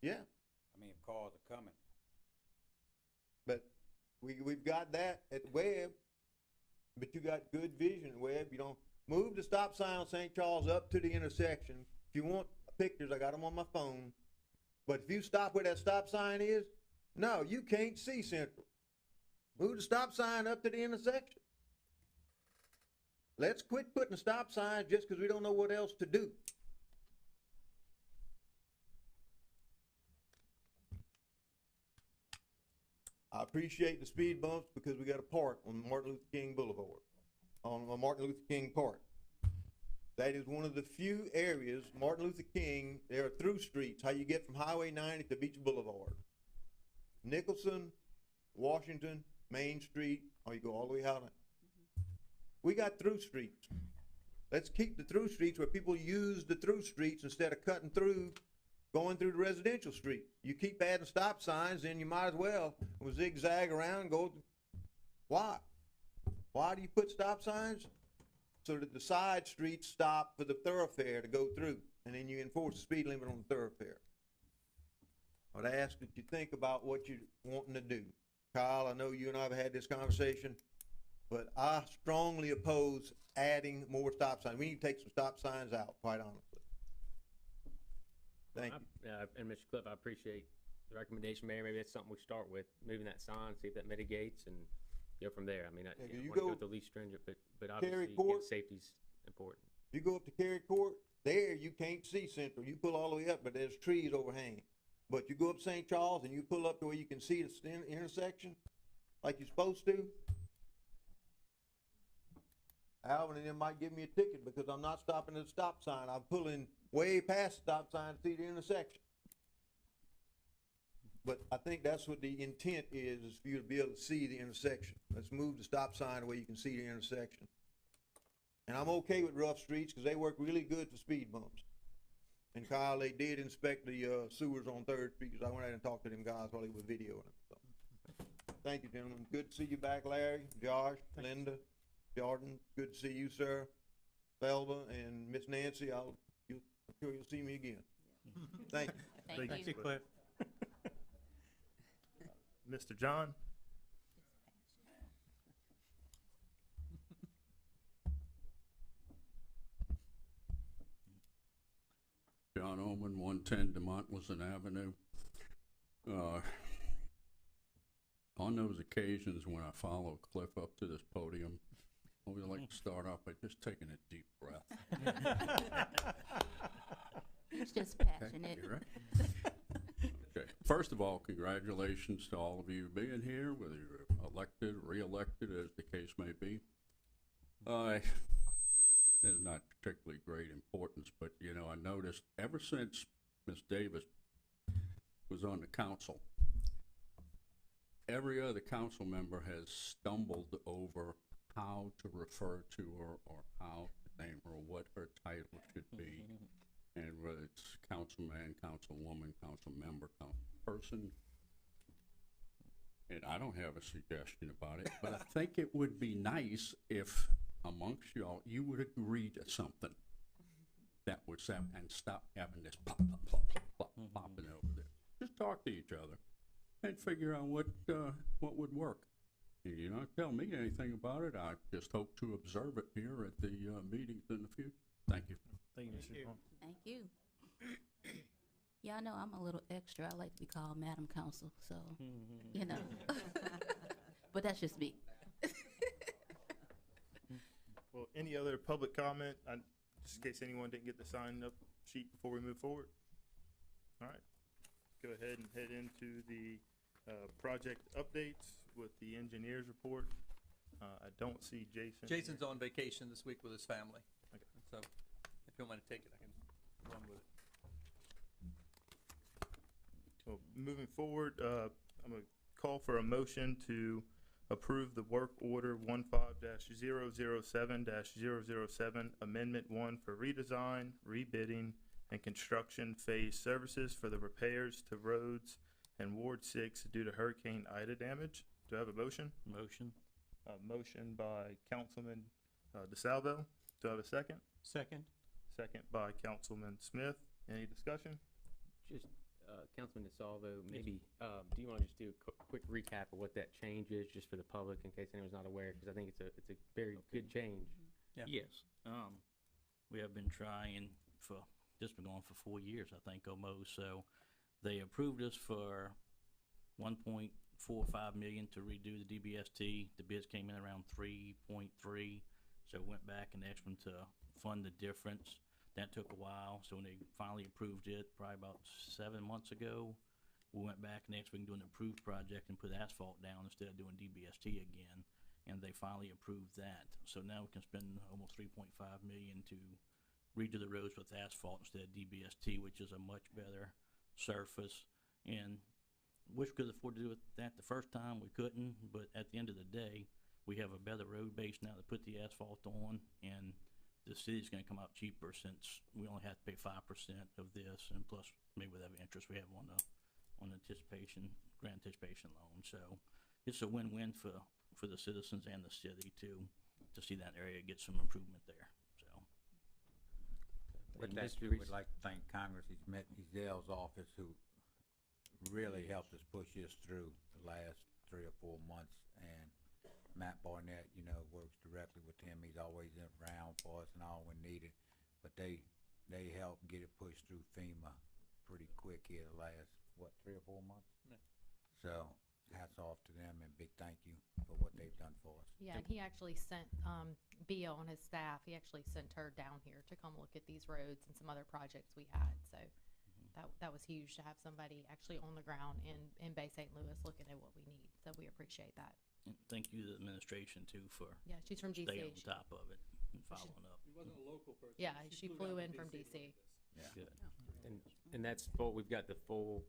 Yeah, I mean, if cars are coming. but we've got that at Webb, but you got good vision at Webb. You don't move the stop sign on St. Charles up to the intersection. If you want pictures, I got them on my phone. But if you stop where that stop sign is, no, you can't see Central. Move the stop sign up to the intersection. Let's quit putting stop signs just because we don't know what else to do. I appreciate the speed bumps because we got a park on Martin Luther King Boulevard, on Martin Luther King Park. That is one of the few areas, Martin Luther King, there are through streets, how you get from Highway 90 to Beach Boulevard. Nicholson, Washington, Main Street, or you go all the way out. We got through streets. Let's keep the through streets where people use the through streets instead of cutting through, going through the residential street. You keep adding stop signs, then you might as well zigzag around and go. Why? Why do you put stop signs? So that the side streets stop for the thoroughfare to go through, and then you enforce the speed limit on the thoroughfare. I would ask that you think about what you're wanting to do. Kyle, I know you and I have had this conversation, but I strongly oppose adding more stop signs. We need to take some stop signs out, quite honestly. Thank you. And Mr. Cliff, I appreciate the recommendation, Mayor. Maybe that's something we start with, moving that sign, see if that mitigates, and go from there. I mean, I you want to go go with the least stringent, but Cary obviously, Court. safety's important. You go up to Cary Court, there you can't see Central. You pull all the way up, but there's trees overhanging. But you go up St. Charles and you pull up to where you can see the intersection, like you're supposed to. Alvin and them might give me a ticket because I'm not stopping at the stop sign. I'm pulling way past the stop sign to see the intersection. But I think that's what the intent is for you to be able to see the intersection. Let's move the stop sign where you can see the intersection. And I'm okay with rough streets because they work really good for speed bumps. And Kyle, they did inspect the sewers on 3rd Street because I went out and talked to them guys while they were videoing them. So, thank you, gentlemen. Good to see you back, Larry, Josh, Linda, Jordan. Good to see you, sir. Felba and Miss Nancy. I'm sure you'll see me again. Thank you. Thank you. Cliff. Mr. John? John Oman, 110 DeMontwilson Avenue. On those occasions when I follow Cliff up to this podium, I always like to start off by just taking a deep breath. He's just Okay, passionate. you ready? Okay. First of all, congratulations to all of you being here, whether you're elected, re-elected, as the case may be. It's not particularly great importance, but, you know, I noticed ever since Ms. Davis was on the council, every other council member has stumbled over how to refer to her or how to name her, or what her title should be. And whether it's councilman, councilwoman, council member, person. And I don't have a suggestion about it, but I think it would be nice if amongst y'all, you would agree to something that would say, and stop having this plop, plop, plop, plop, plop, popping over there. Just talk to each other and figure out what would work. You're not telling me anything about it. I just hope to observe it here at the meetings in the future. Thank you. Thank you, Mr. John. Thank you. Y'all know I'm a little extra. I like to be called Madam Council, so, you know. But that's just me. Well, any other public comment? Just in case anyone didn't get the sign up sheet before we move forward. All right, go ahead and head into the project updates with the engineer's report. I don't see Jason. Jason's on vacation this week with his family. Okay. So if you want me to take it, I can run with it. So moving forward, I'm gonna call for a motion to approve the work order 15-007-007, Amendment 1 for redesign, rebidding, and construction phase services for the repairs to roads and Ward 6 due to Hurricane Ida damage. Do I have a motion? Motion. Motion by Councilman DeSalvo. Do I have a second? Second. Second by Councilman Smith. Any discussion? Just, Councilman DeSalvo, maybe, do you want to just do a quick recap of what that change is, just for the public, in case anyone's not aware? Because I think it's a very good change. Yeah. Yes. We have been trying for, just been going for 4 years, I think, almost. So they approved us for 1.45 million to redo the DBST. The bids came in around 3.3. So went back and asked them to fund the difference. That took a while. So when they finally approved it, probably about 7 months ago, we went back and asked if we can do an approved project and put asphalt down instead of doing DBST again. And they finally approved that. So now we can spend almost 3.5 million to redo the roads with asphalt instead of DBST, which is a much better surface. And wish we could afford to do that the first time, we couldn't, but at the end of the day, we have a better road base now to put the asphalt on, and the city's gonna come out cheaper since we only have to pay 5% of this, and plus maybe with that interest we have on the grant anticipation loan. So it's a win-win for the citizens and the city to see that area get some improvement there, so. With And that, Mr. too, Reese- we'd like to thank Congress, Ezel's office, who really helped us push this through the last 3 or 4 months. And Matt Barnett, you know, works directly with him. He's always around for us and all when needed. But they helped get it pushed through FEMA pretty quick here the last, 3 or 4 months? Yeah. So hats off to them and big thank you for what they've done for us. Yeah, and he actually sent, Bia on his staff, he actually sent her down here to come look at these roads and some other projects we had, so that was huge to have somebody actually on the ground in Bay St. Louis looking at what we need, so we appreciate that. And thank you to the administration too for Yeah, she's from DC. staying on top of it and following up. She wasn't a local person. Yeah, she flew in from DC. Yeah. Good. And that's full, we've got the full,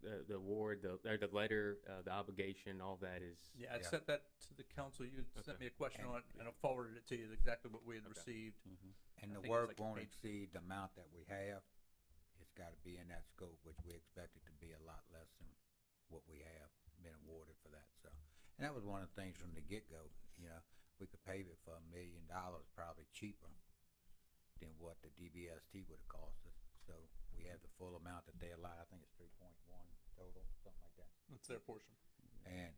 the award, the letter, the obligation, all that is. Yeah, I Yeah. sent that to the council. You had sent Okay. me a question on it, and I forwarded it to you, exactly what we had received. And I the think it's work like won't page- exceed the amount that we have. It's gotta be in that scope, which we expect it to be a lot less than what we have been awarded for that, so. And that was one of the things from the get-go, you know, we could pave it for $1 million, probably cheaper than what the DBST would've cost us. So we have the full amount that they allow, I think it's 3.1 total, something like that. That's their portion. And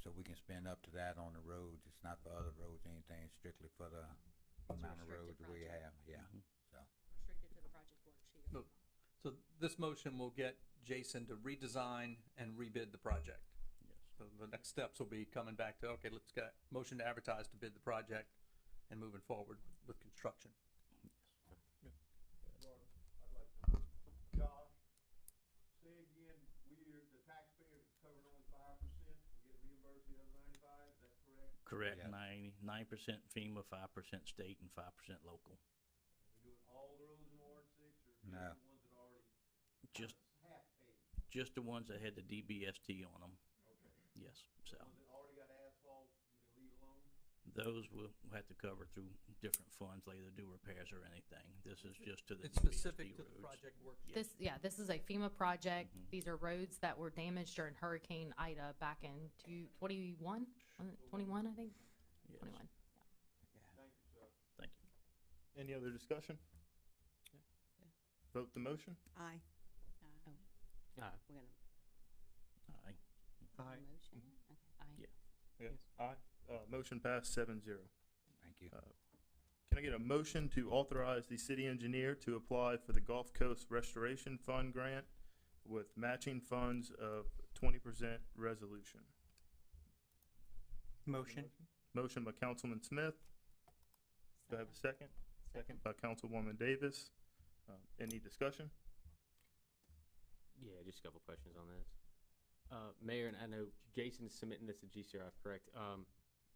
so we can spend up to that on the roads. It's not for other roads, anything, it's strictly for the amount of roads restricted we project. have, yeah, so. Restricted to the project worksheet. No. So this motion will get Jason to redesign and rebid the project. Yes. So the next steps will be coming back to, okay, let's get motion to advertise to bid the project and moving forward with construction. Josh, say again, the taxpayers are covered only 5%, we get reimbursed the other 95, is that correct? Correct, Yeah. 9% FEMA, 5% state, and 5% local. We're doing all the roads in Ward 6, or just No. the ones that already Just, half paid? just the ones that had the DBST on them, Okay. yes, so. The ones that already got asphalt, we can leave alone? Those we'll have to cover through different funds, later do repairs or anything. This is just to the It's specific DBST to the roads. project worksheet. Yes. This is a FEMA project. Mhm. These are roads that were damaged during Hurricane Ida back in 21, I think? Yes. 21. Thank you, sir. Thank you. Any other discussion? Vote the motion? Aye. We're gonna Aye. motion it? Okay, aye. Yeah. Yes. Aye. Motion passed 7-0. Thank you. Can I get a motion to authorize the city engineer to apply for the Gulf Coast Restoration Fund grant with matching funds of 20% resolution? Motion. Motion by Councilman Smith. Do I have a second? Second by Councilwoman Davis. Any discussion? Yeah, just a couple questions on this. Mayor, and I know Jason is submitting this to GCRF, correct?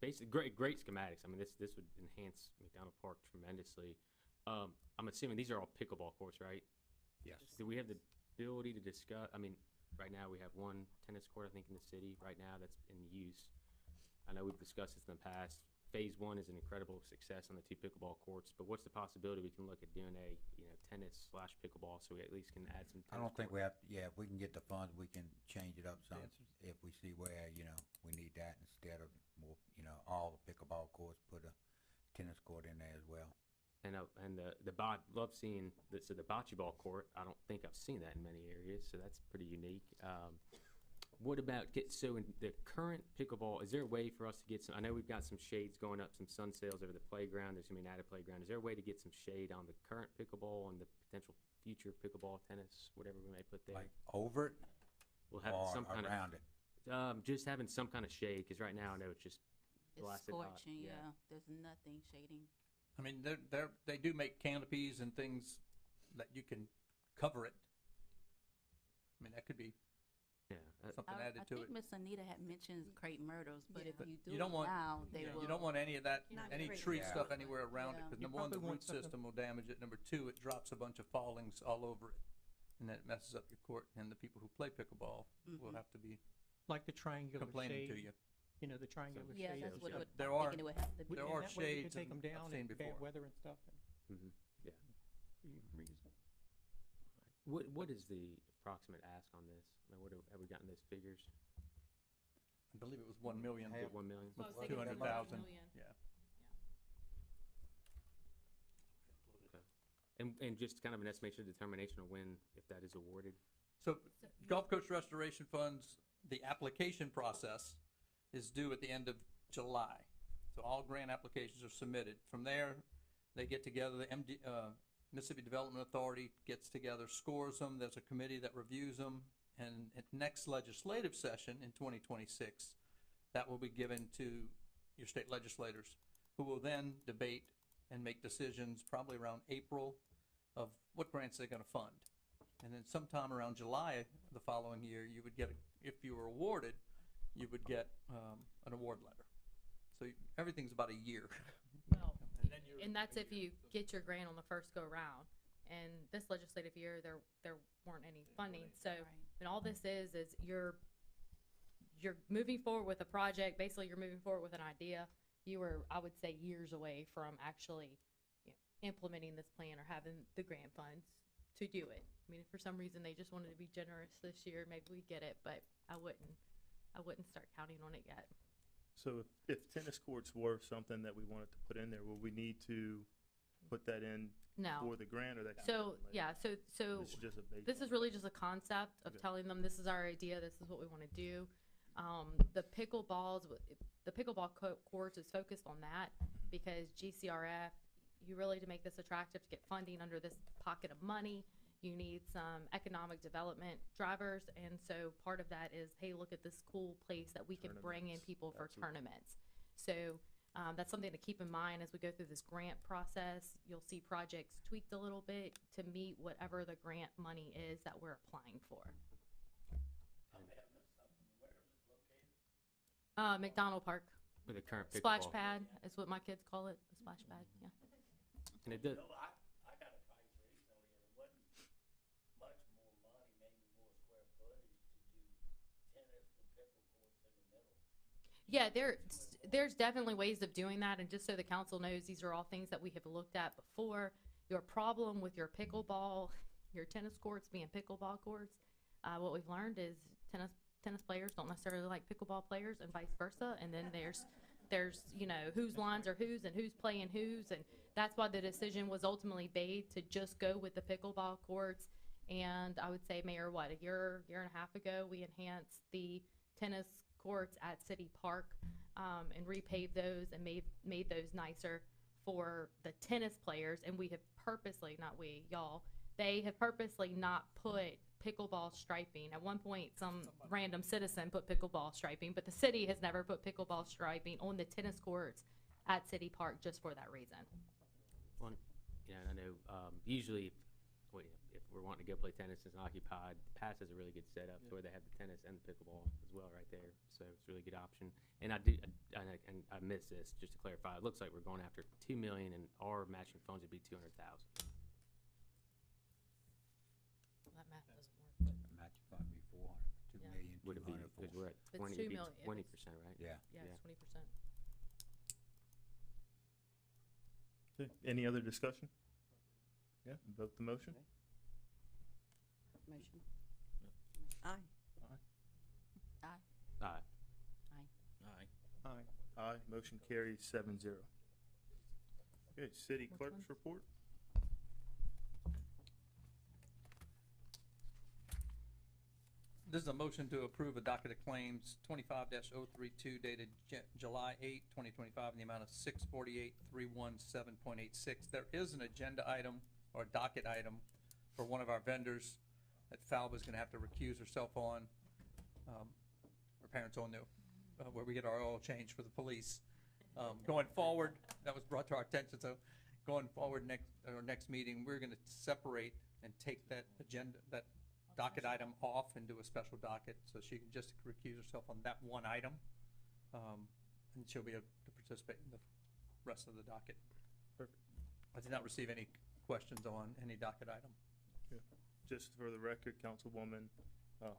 Basically, great schematics. I mean, this would enhance McDonald Park tremendously. I'm assuming these are all pickleball courts, right? Yes. Do we have the ability to discuss, I mean, right now we have one tennis court, I think, in the city right now that's in use. I know we've discussed this in the past. Phase 1 is an incredible success on the 2 pickleball courts, but what's the possibility we can look at doing a, tennis/pickleball so we at least can add some tennis I don't think we courts? have, if we can get the funds, we can change it up some, answers- if we see where, we need that instead of more, all the pickleball courts, put a tennis court in there as well. And love seeing the bocce ball court. I don't think I've seen that in many areas, so that's pretty unique. What about so in the current pickleball? Is there a way for us to get some? I know we've got some shades going up, some sun sails over the playground. There's gonna be an added playground. Is there a way to get some shade on the current pickleball and the potential future pickleball, tennis, whatever we may put there? Like over it We'll have or some kind around it? of just having some kind of shade because right now I know it's just It's blasted hot. scorching, yeah. There's nothing shading. I mean, they do make canopies and things that you can cover it. I mean, that could be, Yeah. something I added to think it. Miss Anita had mentioned Creighton Myrtles, but Yeah. if you do You it don't want- now, they Yeah, will. You don't want any of that, Not any really. tree Yeah. stuff anywhere around it, Yeah. because You number one, the probably want root something- system will damage it. Number two, it drops a bunch of fallings all over it. And then it messes up your court, and the people who play pickleball will Mhm. have to be Like the triangular complaining to shade, you. you know, the triangular Yeah, shade. that's what, Yeah. what There I'm are- thinking it would have to be. there And are that way we shades can take them I've down seen in bad before. weather and stuff. Mhm. Yeah. For you reason. What is the approximate ask on this? I mean, have we gotten those figures? I believe it was 1 million. Half. 1 million? So I was thinking 200,000. 1 million. Yeah. And just kind of an estimation determination of when, if that is awarded? So Gulf Coast Restoration Funds, the application process is due at the end of July. So all grant applications are submitted. From there, they get together, the Mississippi Development Authority gets together, scores them, there's a committee that reviews them, and at next legislative session in 2026, that will be given to your state legislators, who will then debate and make decisions probably around April of what grants they're gonna fund. And then sometime around July the following year, you would get, if you were awarded, you would get an award letter. So everything's about a year. Well, And then you're and that's a if year. you get your grant on the first go round. And this legislative year, there weren't any funding, so, and all this is you're moving forward with a project, basically you're moving forward with an idea. You were, I would say, years away from actually, implementing this plan or having the grant funds to do it. I mean, if for some reason they just wanted to be generous this year, maybe we get it, but I wouldn't start counting on it yet. So if tennis courts were something that we wanted to put in there, will we need to put that in No. for the grant, or that? So, yeah, so This is just a base. this is really just a concept of Okay. telling them this is our idea, this is what we want to do. The pickleball courts is focused on that because GCRF, you really, to make this attractive, to get funding under this pocket of money, you need some economic development drivers. And so part of that is, hey, look at this cool place that we can bring in Tournaments, people for absolutely. tournaments. So that's something to keep in mind as we go through this grant process. You'll see projects tweaked a little bit to meet whatever the grant money is that we're applying for. McDonald Park. With the current Splash pickleball. pad is what my kids call it, the splash pad, yeah. And it does, I got a price recently, and it wasn't much more money, maybe more square footage to do tennis with pickle courts in the middle. Yeah, there's definitely ways of doing that, and just so the council knows, these are all things that we have looked at before. Your problem with your pickleball, your tennis courts being pickleball courts, what we've learned is tennis players don't necessarily like pickleball players and vice versa, and then there's whose lines are whose and who's playing whose, and that's why the decision was ultimately made to just go with the pickleball courts. And I would say, Mayor, a year and a half ago, we enhanced the tennis courts at City Park, and repaved those and made those nicer for the tennis players. And we have purposely, not we, y'all, they have purposely not put pickleball striping. At one point, some random citizen put pickleball striping, but the city has never put pickleball striping on the tennis courts at City Park just for that reason. one, I know, usually if we're wanting to go play tennis, it's occupied. Pass is a really good setup to where they have the tennis and the pickleball as well right there. So it's a really good option. And I missed this, just to clarify. It looks like we're going after 2 million, and our matching funds would be 200,000. That math doesn't work, but Match fund be 400, 2 Yeah. million, Would it be, 200 because for. we're at It's 20, 2 it'd be million. 20%, right? Yeah. yeah, Yeah. it's 20%. Okay. Any other discussion? Yeah, vote the motion. Motion. Aye. Aye. Aye. Aye. Aye. Aye, motion carries 7-0. Okay, city Which clerk's ones? report. This is a motion to approve a docket of claims 25-032 dated July 8, 2025, in the amount of $648,317.86. There is an agenda item or a docket item for one of our vendors that Falba's going to have to recuse herself on. Her parents all knew, where we get our oil change for the police. Going forward, that was brought to our attention, so going forward, our next meeting, we're going to separate and take that agenda, that docket item off and do a special docket, so she can just recuse herself on that one item. And she'll be able to participate in the rest of the docket. Perfect. I did not receive any questions on any docket item. Just for the record, Councilwoman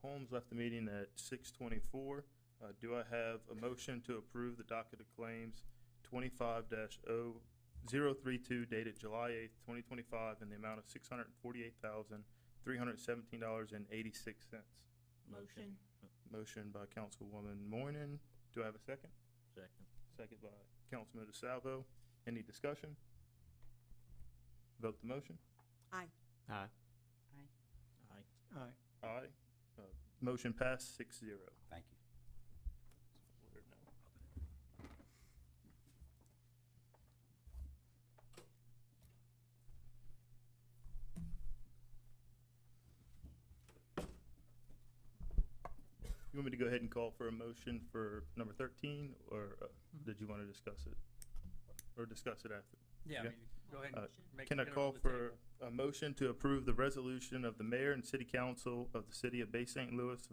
Holmes left the meeting at 6:24. Do I have a motion to approve the docket of claims 25-0032 dated July 8th, 2025 in the amount of $648,317.86? Motion. Motion by Councilwoman Moynihan. Do I have a second? Second. Second by Councilman DeSalvo. Any discussion? Vote the motion. Aye. Aye. Aye. Aye. Aye. Motion passed 6-0. Thank you. Let her know. You want me to go ahead and call for a motion for number 13, or did you want to discuss it? Or discuss it after? Yeah, I Okay. mean, go ahead and make. Can I get it call on the for table. a motion to approve the resolution of the mayor and city council of the city of Bay St. Louis,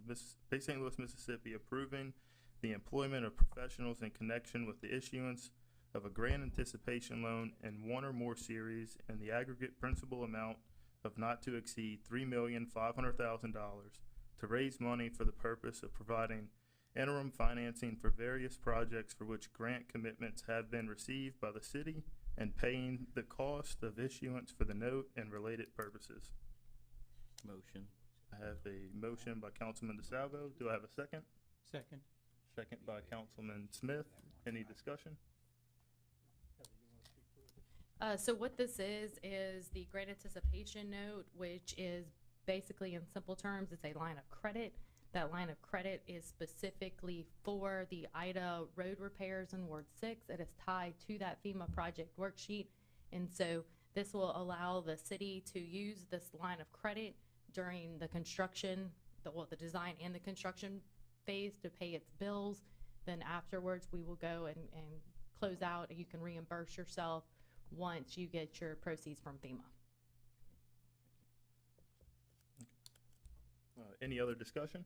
Mississippi, approving the employment of professionals in connection with the issuance of a grant anticipation loan in one or more series in the aggregate principal amount of not to exceed $3,500,000 to raise money for the purpose of providing interim financing for various projects for which grant commitments have been received by the city and paying the cost of issuance for the note and related purposes. Motion. I have a motion by Councilman DeSalvo. Do I have a second? Second. Second by Councilman Smith. Any discussion? So what this is the grant anticipation note, which is basically in simple terms, it's a line of credit. That line of credit is specifically for the Ida road repairs in Ward 6. It is tied to that FEMA project worksheet. And so this will allow the city to use this line of credit during the construction, the design and the construction phase to pay its bills. Then afterwards, we will go and close out, and you can reimburse yourself once you get your proceeds from FEMA. Any other discussion?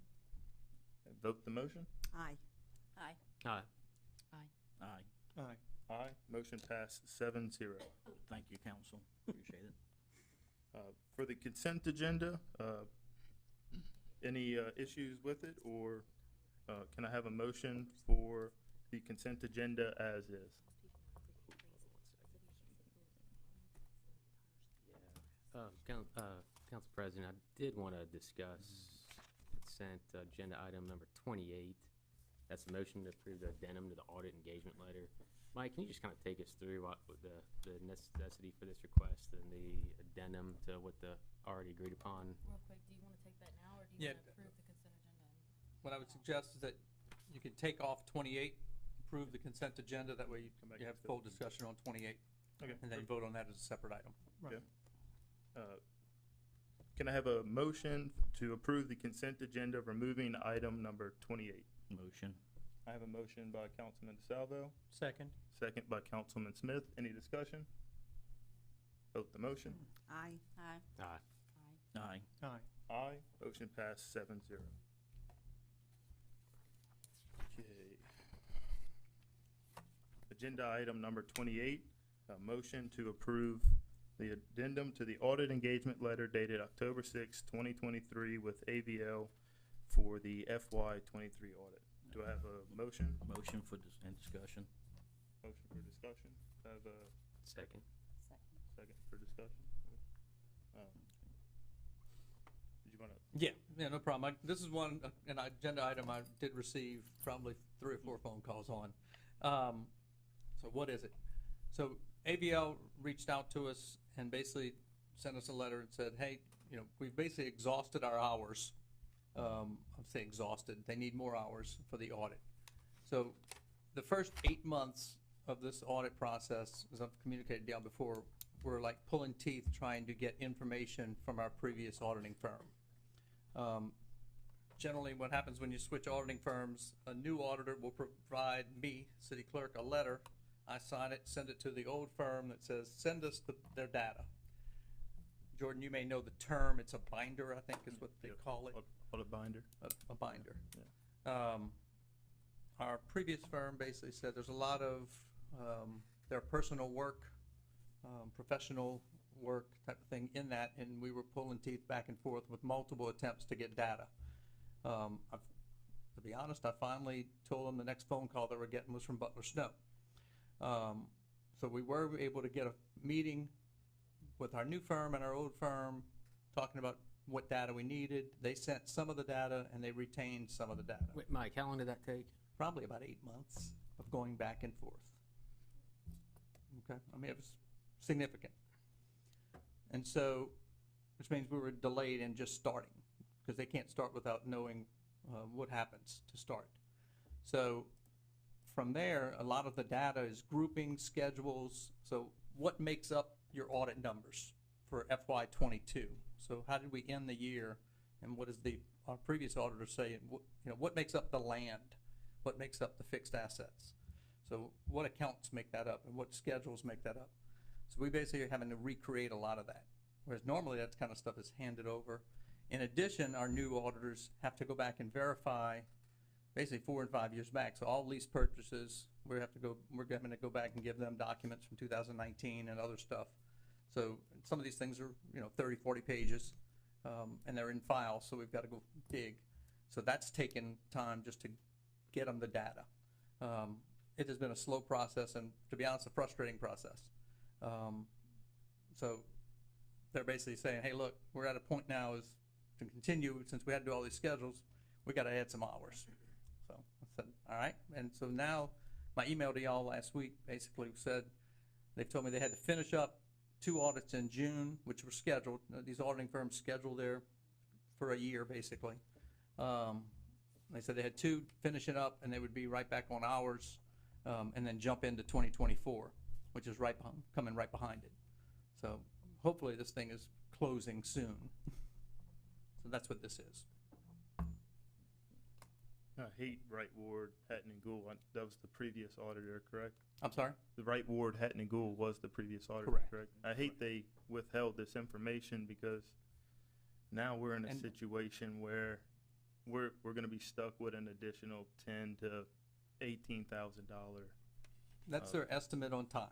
Vote the motion. Aye. Aye. Aye. Aye. Aye. Aye. Motion passed 7-0. Thank you, council. Appreciate it. For the consent agenda, any issues with it, or can I have a motion for the consent agenda as is? Council President, I did want to discuss consent agenda item number 28. That's the motion to approve the addendum to the audit engagement letter. Mike, can you just kind of take us through what the necessity for this request and the addendum to what the already agreed upon? Real quick, do you want to take that now, or do you Yeah. want to approve the consent agenda? What I would suggest is that you can take off 28, approve the consent agenda, that way Come back you to have full discussion on 28, Okay. and then vote on that as a separate item. Okay. Can I have a motion to approve the consent agenda, removing item number 28? Motion. I have a motion by Councilman DeSalvo, Second. second by Councilman Smith. Any discussion? Vote the motion. Aye. Aye. Aye. Aye. Aye. Aye. Motion passed 7-0. Okay. Agenda item number 28, a motion to approve the addendum to the audit engagement letter dated October 6, 2023 with AVL for the FY 23 audit. Do I have a motion? Motion for discussion. Motion for discussion. I have a Second. second for discussion. Did you want to? Yeah, no problem. This is an agenda item I did receive probably 3 or 4 phone calls on. So what is it? So AVL reached out to us and basically sent us a letter and said, hey, we've basically exhausted our hours. I'd say exhausted. They need more hours for the audit. So the first 8 months of this audit process, as I've communicated down before, we're like pulling teeth trying to get information from our previous auditing firm. Generally, what happens when you switch auditing firms, a new auditor will provide me, city clerk, a letter. I sign it, send it to the old firm that says, send us their data. Jordan, you may know the term, it's a binder, I think is what they call it. Audit binder. A binder. Yeah. Our previous firm basically said there's a lot of their personal work, professional work type of thing in that, and we were pulling teeth back and forth with multiple attempts to get data. To be honest, I finally told them the next phone call they were getting was from Butler Snow. So we were able to get a meeting with our new firm and our old firm, talking about what data we needed. They sent some of the data and they retained some of the data. Wait, Mike, how long did that take? Probably about 8 months of going back and forth. Okay, I mean, it was significant. And so, which means we were delayed in just starting, because they can't start without knowing what happens to start. So from there, a lot of the data is grouping, schedules. So what makes up your audit numbers for FY22? So how did we end the year, and what does our previous auditor say? And what makes up the land? What makes up the fixed assets? So what accounts make that up, and what schedules make that up? So we basically are having to recreate a lot of that, whereas normally that kind of stuff is handed over. In addition, our new auditors have to go back and verify basically 4 and 5 years back. So all lease purchases, we're going to go back and give them documents from 2019 and other stuff. So some of these things are 30, 40 pages, and they're in files, so we've got to go dig. So that's taken time just to get them the data. It has been a slow process, and to be honest, a frustrating process. So they're basically saying, hey, look, we're at a point now is to continue, since we had to do all these schedules, we got to add some hours. So I said, all right. And so now my email to y'all last week basically said, they told me they had to finish up 2 audits in June, which were scheduled. These auditing firms schedule there for a year, basically. They said they had 2 finishing up, and they would be right back on hours, and then jump into 2024, which is coming right behind it. So hopefully this thing is closing soon. So that's what this is. I hate Wright Ward, Hatton and Gould. That was the previous auditor, correct? I'm sorry? The Wright Ward, Hatton and Gould was the previous auditor, correct? I hate they withheld this information, because now we're in a situation where we're going to be stuck with an additional $10,000 to $18,000. That's their estimate on time.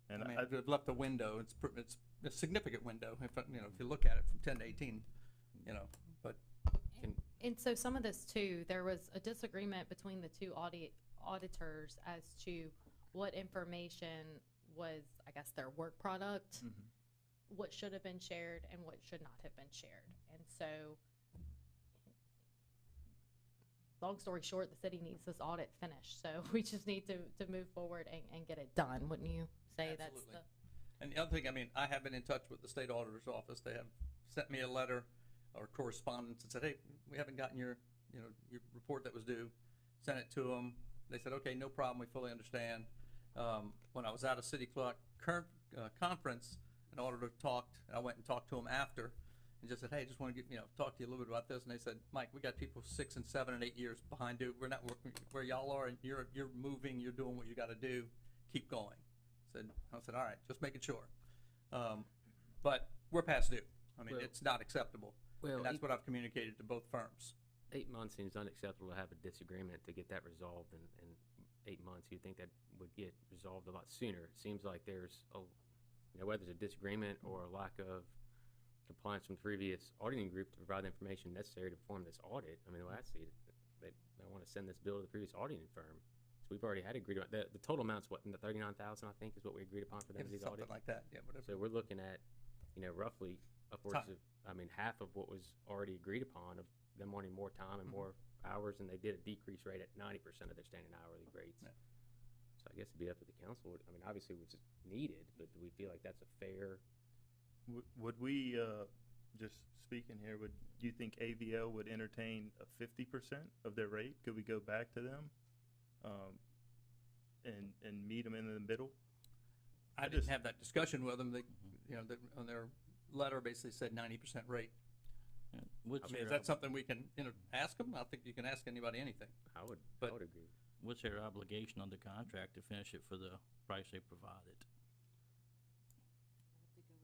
And I mean, I've left a window. It's a significant window. If you look at it from 10 to 18, but. And so some of this too, there was a disagreement between the 2 auditors as to what information was, I guess, their work product, what should have been shared and what should not have been shared. And so, long story short, the city needs this audit finished. So we just need to move forward and get it done. Wouldn't you say? Absolutely. That's the... And the other thing, I mean, I have been in touch with the state auditor's office. They have sent me a letter or correspondence and said, hey, we haven't gotten your report that was due. Sent it to them. They said, okay, no problem. We fully understand. When I was at a city clerk conference, an auditor talked, and I went and talked to him after, and just said, hey, just want to talk to you a little bit about this. And they said, Mike, we got people 6 and 7 and 8 years behind you. We're not working where y'all are, and you're moving. You're doing what you got to do. Keep going. I said, all right, just making sure. But we're past due. I mean, it's not acceptable. Well, and that's what I've communicated to both firms. 8 months seems unacceptable to have a disagreement to get that resolved in 8 months. You'd think that would get resolved a lot sooner. It seems like there's whether it's a disagreement or a lack of compliance from the previous auditing group to provide the information necessary to perform this audit. I mean, the way I see it, they want to send this bill to the previous auditing firm. So we've already had agreed on the total amount's what, in the 39,000, I think, is what we agreed upon for them to do the audit. Something like that, yeah, whatever. So we're looking at, roughly upwards of, half of what was already agreed upon of them wanting more time and more hours, and they did a decrease rate at 90% of their standing hourly rates. Yeah. So I guess it'd be up to the council. I mean, obviously it was needed, but do we feel like that's a fair? Would we, just speaking here, do you think AVL would entertain a 50% of their rate? Could we go back to them and meet them in the middle? I didn't have that discussion with them. They, on their letter basically said 90% rate. I mean, is that something we can ask them? I think you can ask anybody anything. I would agree. What's their obligation on the contract to finish it for the price they provided?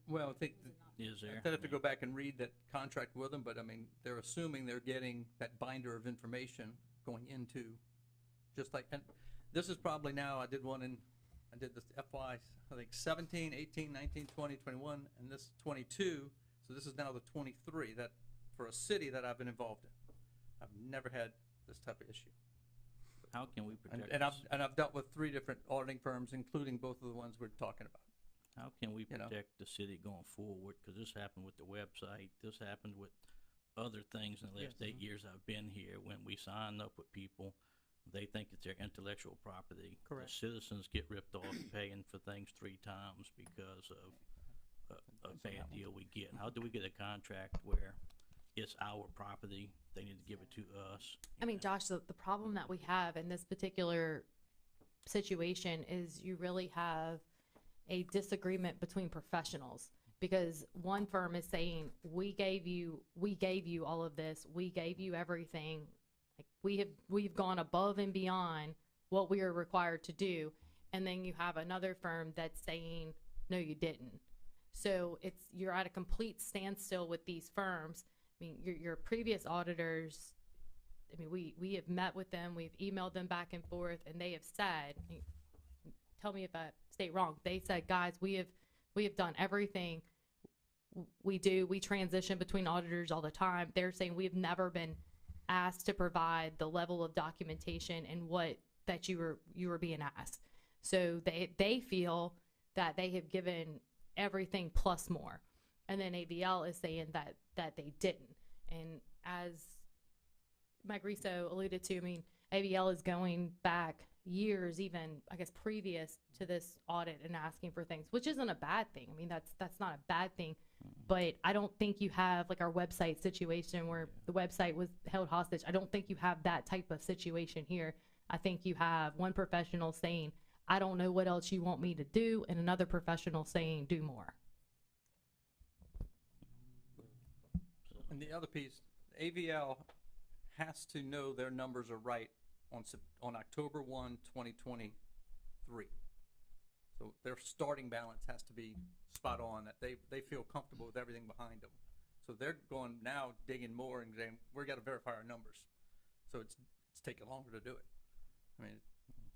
Well, Is there? I'd have to go back and read that contract with them, but I mean, they're assuming they're getting that binder of information going into, just like, and this is probably now, I did this FY, I think 17, 18, 19, 20, 21, and this 22, so this is now the 23, that, for a city that I've been involved in. I've never had this type of issue. How can we protect? And I've dealt with 3 different auditing firms, including both of the ones we're talking about. How can we You know. protect the city going forward? Because this happened with the website, this happened with other things in the last 8 years I've been here. When we sign up with people, they think it's their intellectual property. Correct. The citizens get ripped off paying for things 3 times because of a bad deal we get. How do we get a contract where it's our property, they need to give it to us? I mean, Josh, the problem that we have in this particular situation is you really have a disagreement between professionals, because one firm is saying, we gave you all of this, we gave you everything, like we've gone above and beyond what we are required to do, and then you have another firm that's saying, no, you didn't. So you're at a complete standstill with these firms. I mean, your previous auditors, I mean, we have met with them, we've emailed them back and forth, and they have said, tell me if I state wrong, they said, guys, we have done everything we do. We transition between auditors all the time. They're saying we've never been asked to provide the level of documentation and that you were being asked. So they feel that they have given everything plus more. And then AVL is saying that they didn't. And as Mike Riso alluded to, I mean, AVL is going back years, even I guess previous to this audit, and asking for things, which isn't a bad thing. I mean, that's not a bad thing, but I don't think you have like our website situation where the website was held hostage. I don't think you have that type of situation here. I think you have one professional saying, I don't know what else you want me to do, and another professional saying, do more. And the other piece, AVL has to know their numbers are right on October 1, 2023. So their starting balance has to be spot on, that they feel comfortable with everything behind them. So they're going now digging more and saying, we've got to verify our numbers. So it's taking longer to do it. I mean,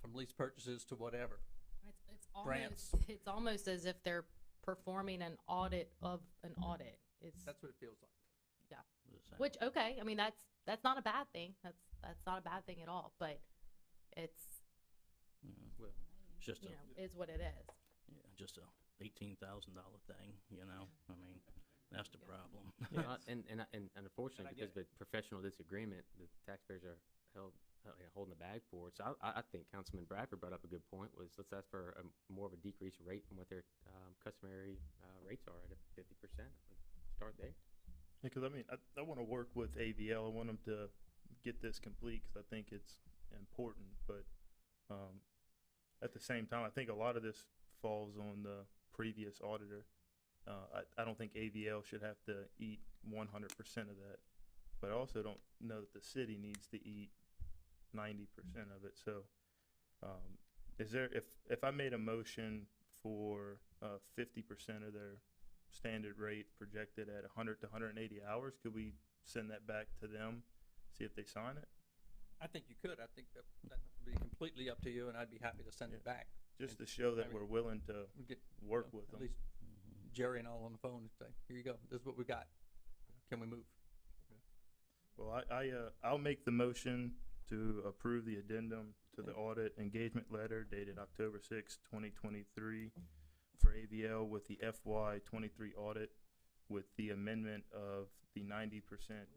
from lease purchases to whatever. Grants. It's almost as if they're performing an audit of an audit. That's what it feels like. Yeah. Which, okay, I mean, that's not a bad thing. That's not a bad thing at all, but it's just is what it is. Yeah, just a $18,000 thing, you know. I mean, that's the problem. Yeah, and unfortunately, because of the professional disagreement, the taxpayers are holding the bag for it. So I think Councilman Bradford brought up a good point. Was let's ask for more of a decreased rate from what their customary rates are at 50%. Start there. Yeah, because I mean, I want to work with AVL. I want them to get this complete because I think it's important. But at the same time, I think a lot of this falls on the previous auditor. I don't think AVL should have to eat 100% of that. But I also don't know that the city needs to eat 90% of it. So is there, if I made a motion for 50% of their standard rate projected at 100 to 180 hours, could we send that back to them, see if they sign it? I think you could. I think that would be completely up to you, and I'd be happy to send it back. Just to show that we're willing to work with them. At least Jerry and all on the phone and say, here you go, this is what we got. Can we move? Well, I'll make the motion to approve the addendum to the audit engagement letter dated October 6, 2023 for AVL with the FY 23 audit, with the amendment of the 90%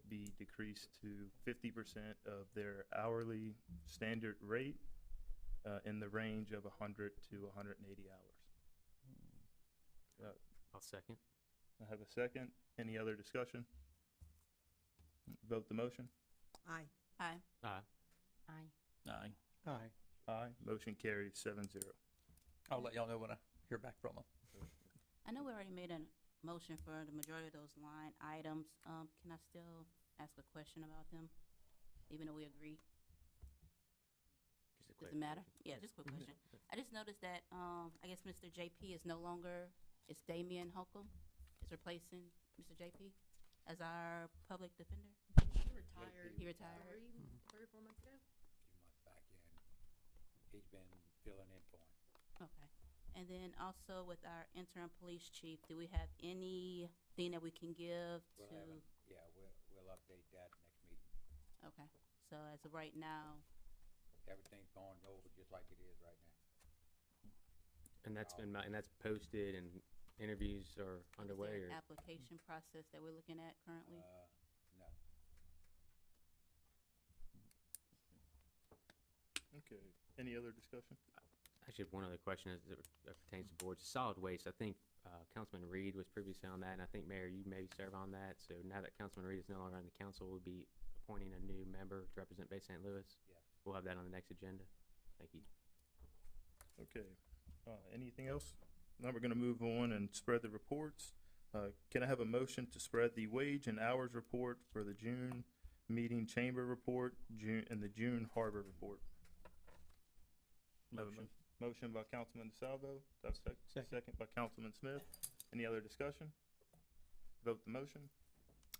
be decreased to 50% of their hourly standard rate in the range of 100 to 180 hours. I'll second. I have a second. Any other discussion? Vote the motion. Aye. Aye. Aye. Aye. Aye. Aye. Aye. Motion carries 7-0. I'll let y'all know when I hear back from them. I know we already made a motion for the majority of those line items. Can I still ask a question about them, even though we agree? Does it matter? Yeah, just a quick question. I just noticed that, I guess Mr. JP is no longer, it's Damian Holcomb. is replacing Mr. JP as our public defender. He retired. He retired. 3 or 4 months ago. A few months back, yeah, and he's been filling in for him. Okay. And then also with our interim police chief, do we have anything that we can give We'll to? have him, yeah, we'll update that next meeting. Okay. So as of right now, Everything's going over just like it is right now. And that's posted and interviews are is underway there or? an application process that we're looking at currently? No. Okay, any other discussion? Actually, one other question as it pertains to boards, solid waste. I think Councilman Reed was previously on that, and I think Mayor, you maybe serve on that. So now that Councilman Reed is no longer on the council, we'll be appointing a new member to represent Bay St. Louis. Yes. We'll have that on the next agenda. Thank you. Okay, anything else? Now we're gonna move on and spread the reports. Can I have a motion to spread the wage and hours report for the June meeting chamber report, and the June harbor report? Motion. Motion by Councilman DeSalvo, that's second by Councilman Smith. Any other discussion? Vote the motion.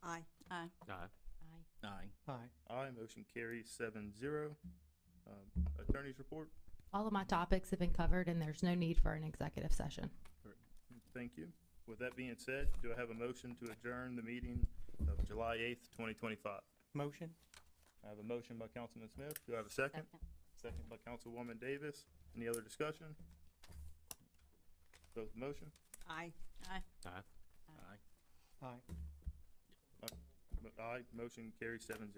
Aye. Aye. Aye. Aye. Aye. Aye, motion carries 7-0. Attorney's report, All of my topics have been covered, and there's no need for an executive session. thank you. With that being said, do I have a motion to adjourn the meeting of July 8th, 2025? Motion? I have a motion by Councilman Smith, do I have a second? Second by Councilwoman Davis. Any other discussion? Vote the motion. Aye. Aye. Aye. Aye. Aye, motion carries 7-0.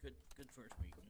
Good first meeting.